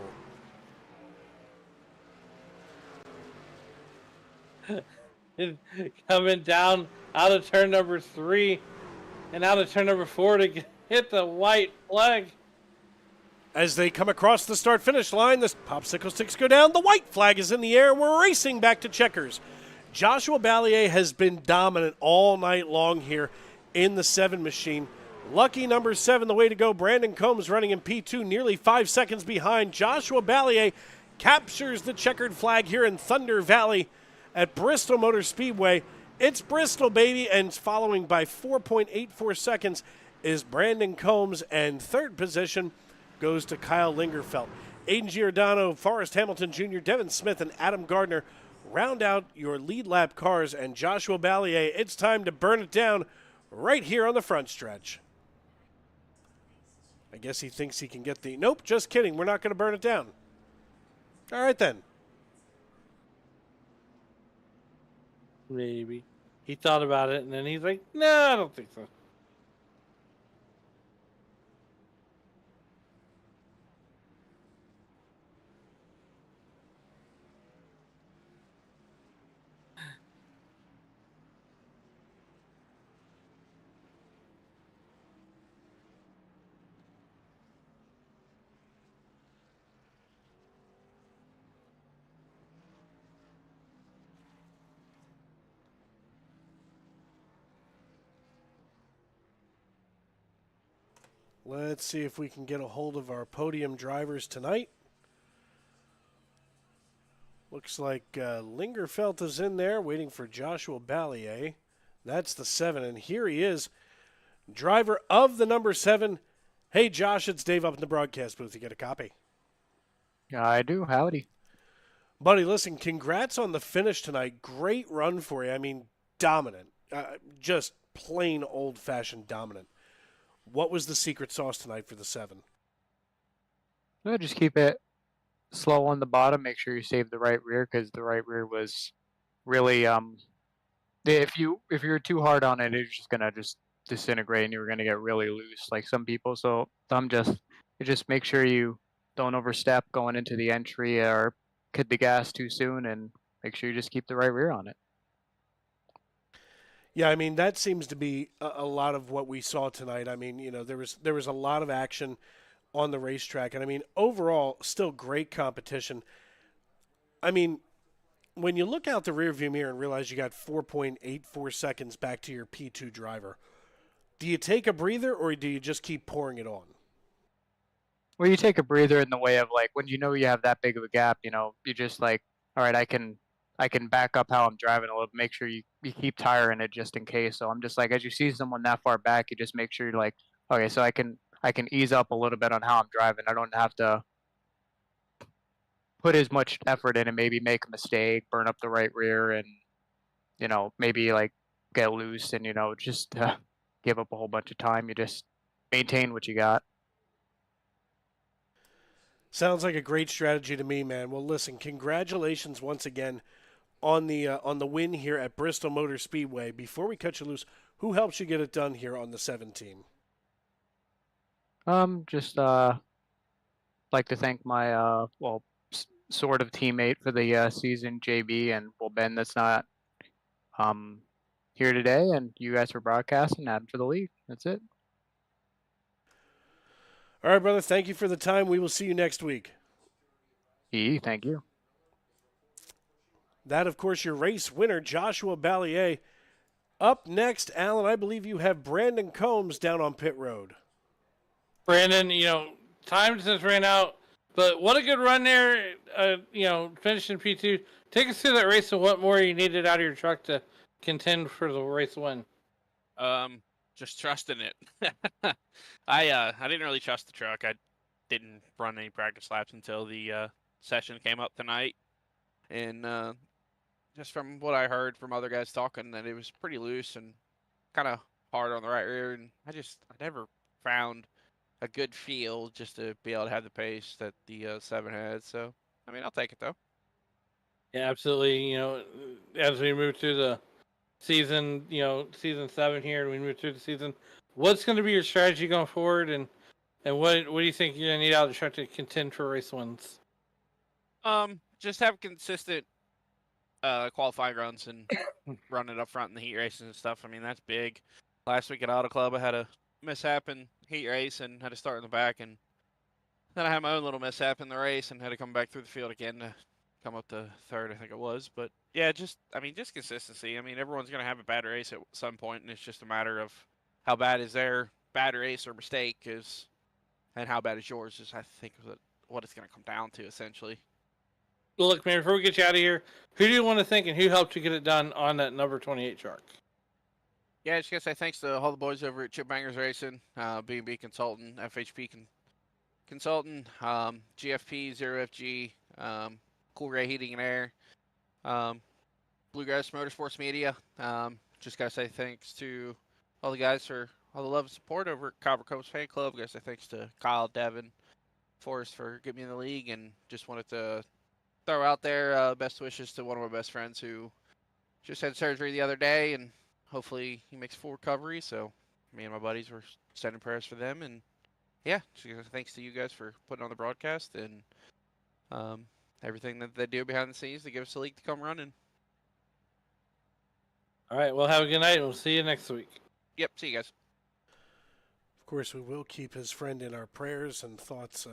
S3: Coming down out of turn number 3 and out of turn number 4 to hit the white flag.
S2: As they come across the start-finish line, the Popsicle Sticks go down. The white flag is in the air. We're racing back to checkers. Joshua Ballier has been dominant all night long here in the 7 machine. Lucky number 7, the way to go. Brandon Combs running in P2, nearly 5 seconds behind. Joshua Ballier captures the checkered flag here in Thunder Valley at Bristol Motor Speedway. It's Bristol, baby, and following by 4.84 seconds is Brandon Combs, and third position goes to Kyle Lingerfelt. Aiden Giordano, Forrest Hamilton Jr., Devin Smith, and Adam Gardner round out your lead lap cars, and Joshua Ballier, it's time to burn it down right here on the front stretch. I guess he thinks he can get the... Nope, just kidding. We're not going to burn it down. All right, then.
S3: Maybe. He thought about it, and then he's like, no, I don't think so.
S2: Let's see if we can get a hold of our podium drivers tonight. Looks like Lingerfelt is in there waiting for Joshua Ballier. That's the 7, and here he is, driver of the number 7. Hey, Josh, it's Dave up in the broadcast booth. You get a copy?
S8: I do. Howdy.
S2: Buddy, listen, congrats on the finish tonight. Great run for you. I mean, dominant. Just plain old-fashioned dominant. What was the secret sauce tonight for the 7?
S8: No, just keep it slow on the bottom. Make sure you save the right rear, because the right rear was really if you're too hard on it, it's just gonna just disintegrate and you're gonna get really loose like some people. So just make sure you don't overstep going into the entry or hit the gas too soon, and make sure you just keep the right rear on it.
S2: Yeah, I mean, that seems to be a lot of what we saw tonight. I mean, you know, there was a lot of action on the racetrack. And, I mean, overall, still great competition. I mean, when you look out the rearview mirror and realize you got 4.84 seconds back to your P2 driver, do you take a breather or do you just keep pouring it on?
S8: Well, you take a breather in the way of, like, when you know you have that big of a gap, you know, you just like, all right, I can back up how I'm driving a little, make sure you keep tiring it just in case. So I'm just like, as you see someone that far back, you just make sure you're like, okay, so I can ease up a little bit on how I'm driving. I don't have to put as much effort in and maybe make a mistake, burn up the right rear, and, you know, maybe like get loose and, you know, just give up a whole bunch of time. You just maintain what you got.
S2: Sounds like a great strategy to me, man. Well, listen, congratulations once again on the win here at Bristol Motor Speedway. Before we cut you loose, who helps you get it done here on the 7 team?
S8: Just like to thank my sort of teammate for the season, JB, and Ben that's not here today, and you guys for broadcasting, Adam for the lead. That's it.
S2: All right, brother. Thank you for the time. We will see you next week.
S8: Thank you.
S2: That, of course, your race winner, Joshua Ballier. Up next, Alan, I believe you have Brandon Combs down on pit road.
S3: Brandon, you know, time just ran out, but what a good run there, you know, finishing P2. Take us through that race and what more you needed out of your truck to contend for the race win.
S9: Just trusting it. I didn't really trust the truck. I didn't run any practice laps until the session came up tonight. And just from what I heard from other guys talking, that it was pretty loose and kind of hard on the right rear. And I never found a good feel just to be able to have the pace that the 7 had. So, I mean, I'll take it though.
S3: Yeah, absolutely. As we move through the season, season 7 here, and we move through the season, what's going to be your strategy going forward, and what do you think you're going to need out of the truck to contend for race wins?
S9: Just have consistent qualifying runs and running up front in the heat races and stuff. I mean, that's big. Last week at Auto Club, I had a mishap in heat race and had to start in the back, and then I had my own little mishap in the race and had to come back through the field again to come up to third, I think it was. But yeah, just consistency. I mean, everyone's gonna have a bad race at some point, and it's just a matter of how bad is their bad race or mistake and how bad is yours is, I think, what it's gonna come down to essentially.
S3: Well, look, man, before we get you out of here, who do you want to thank and who helped you get it done on that number 28 truck?
S9: Yeah, I just gotta say thanks to all the boys over at Chip Bangers Racing, B&B Consultant, FHP Consultant, GFP, Zero FG, Cool Ray Heating and Air, Bluegrass Motorsports Media. Just gotta say thanks to all the guys for all the love and support over at Cobra Coast Fan Club. Gotta say thanks to Kyle, Devin, Forrest for getting me in the league, and just wanted to throw out there best wishes to one of my best friends who just had surgery the other day, and hopefully he makes full recovery. So me and my buddies were sending prayers for them, and yeah, thanks to you guys for putting on the broadcast and everything that they do behind the scenes to give us a league to come running.
S3: All right, well, have a good night, and we'll see you next week.
S9: Yep, see you guys.
S2: Of course, we will keep his friend in our prayers and thoughts.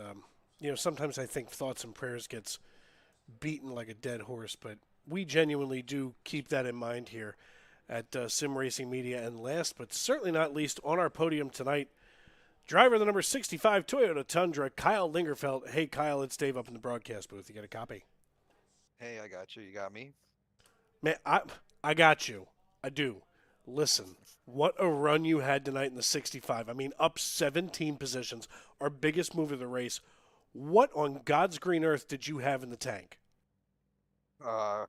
S2: Sometimes I think thoughts and prayers gets beaten like a dead horse, but we genuinely do keep that in mind here at Sim Racing Media. And last but certainly not least, on our podium tonight, driver of the number 65 Toyota Tundra, Kyle Lingerfeld. Hey, Kyle, it's Dave up in the broadcast booth. You got a copy?
S10: Hey, I got you. You got me?
S2: Man, I got you. I do. Listen, what a run you had tonight in the 65. I mean, up 17 positions, our biggest move of the race. What on God's green earth did you have in the tank?
S10: I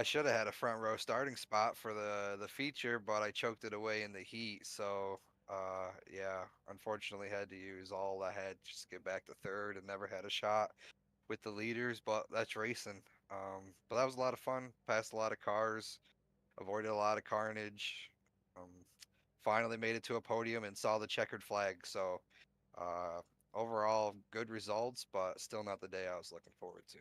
S10: should have had a front row starting spot for the feature, but I choked it away in the heat. So, yeah, unfortunately had to use all I had just to get back to third and never had a shot with the leaders, but that's racing. But that was a lot of fun. Passed a lot of cars, avoided a lot of carnage. Finally made it to a podium and saw the checkered flag. So, overall, good results, but still not the day I was looking forward to.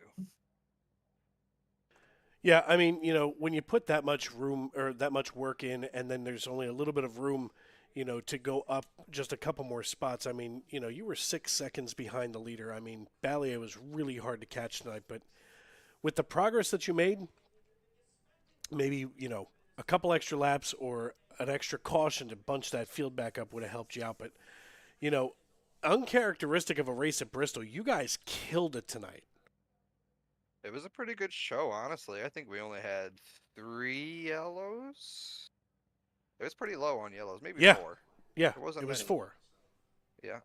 S2: Yeah, I mean, when you put that much room or that much work in, and then there's only a little bit of room, to go up just a couple more spots. I mean, you were 6 seconds behind the leader. I mean, Ballier was really hard to catch tonight, but with the progress that you made, maybe, a couple extra laps or an extra caution to bunch that field back up would have helped you out. But, uncharacteristic of a race at Bristol, you guys killed it tonight.
S10: It was a pretty good show, honestly. I think we only had 3 yellows. It was pretty low on yellows, maybe 4.
S2: Yeah,
S10: it wasn't
S2: it was
S10: many.
S2: 4.
S10: Yeah.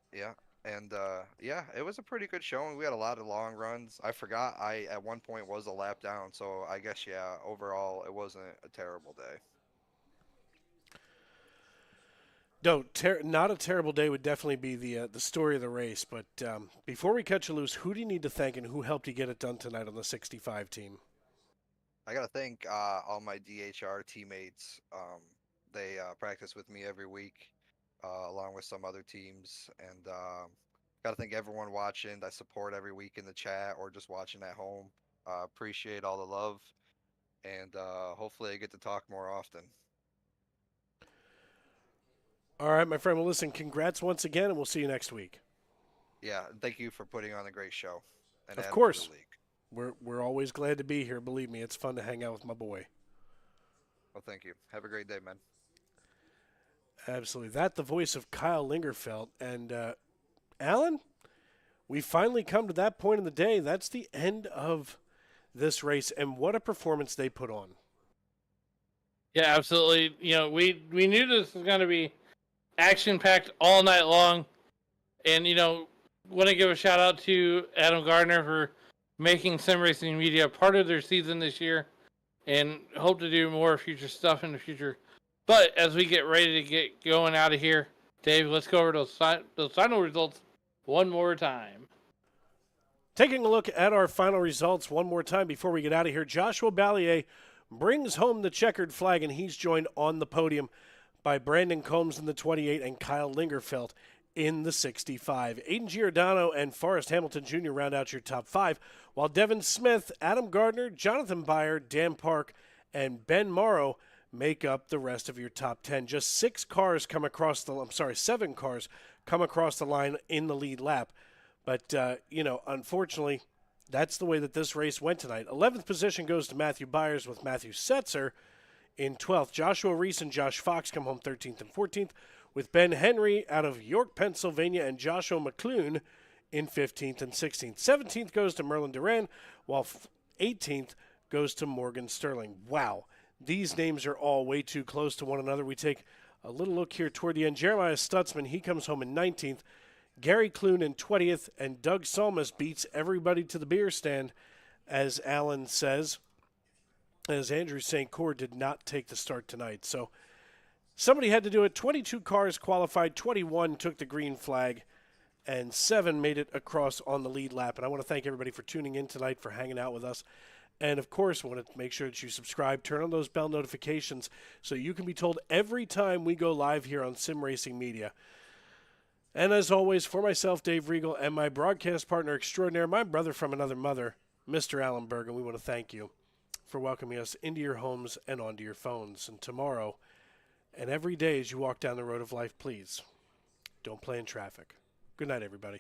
S10: And, yeah, it was a pretty good showing. We had a lot of long runs. I forgot I, at one point, was a lap down. So I guess, yeah, overall, it wasn't a terrible day.
S2: No, not a terrible day would definitely be the story of the race. But before we cut you loose, who do you need to thank and who helped you get it done tonight on the 65 team?
S10: I got to thank all my DHR teammates. They practice with me every week, along with some other teams. And got to thank everyone watching. I support every week in the chat or just watching at home. Appreciate all the love. And hopefully I get to talk more often.
S2: All right, my friend. Well, listen, congrats once again, and we'll see you next week.
S10: Yeah, thank you for putting on a great show. And
S2: of course. We're always glad to be here. Believe me, it's fun to hang out with my boy.
S10: Well, thank you. Have a great day, man.
S2: Absolutely. That the voice of Kyle Lingerfeld. And, Alan, we finally come to that point in the day. That's the end of this race, and what a performance they put on.
S3: Yeah, absolutely. We knew this was going to be action-packed all night long. And, want to give a shout-out to Adam Gardner for making Sim Racing Media part of their season this year, and hope to do more future stuff in the future. But as we get ready to get going out of here, Dave, let's go over those final results one more time.
S2: Taking a look at our final results one more time before we get out of here, Joshua Ballier brings home the checkered flag, and he's joined on the podium by Brandon Combs in the 28 and Kyle Lingerfeld in the 65. Aiden Giordano and Forrest Hamilton Jr. round out your top 5, while Devin Smith, Adam Gardner, Jonathan Byer, Dan Park, and Ben Morrow make up the rest of your top 10. Just 7 cars come across the line in the lead lap. But, unfortunately, that's the way that this race went tonight. 11th position goes to Matthew Byers with Matthew Setzer in 12th. Joshua Reese and Josh Fox come home 13th and 14th, with Ben Henry out of York, Pennsylvania, and Joshua McClune in 15th and 16th. 17th goes to Merlin Duran, while 18th goes to Morgan Sterling. Wow, these names are all way too close to one another. We take a little look here toward the end. Jeremiah Stutzman, he comes home in 19th. Gary Clune in 20th, and Doug Salmas beats everybody to the beer stand, as Alan says, as Andrew St. Cour did not take the start tonight. So somebody had to do it. 22 cars qualified, 21 took the green flag, and 7 made it across on the lead lap. And I want to thank everybody for tuning in tonight, for hanging out with us. And, of course, I want to make sure that you subscribe, turn on those bell notifications so you can be told every time we go live here on Sim Racing Media. And as always, for myself, Dave Riegel, and my broadcast partner extraordinaire, my brother from another mother, Mr. Alan Bergen, we want to thank you for welcoming us into your homes and onto your phones. And tomorrow, and every day as you walk down the road of life, please don't play in traffic. Good night, everybody.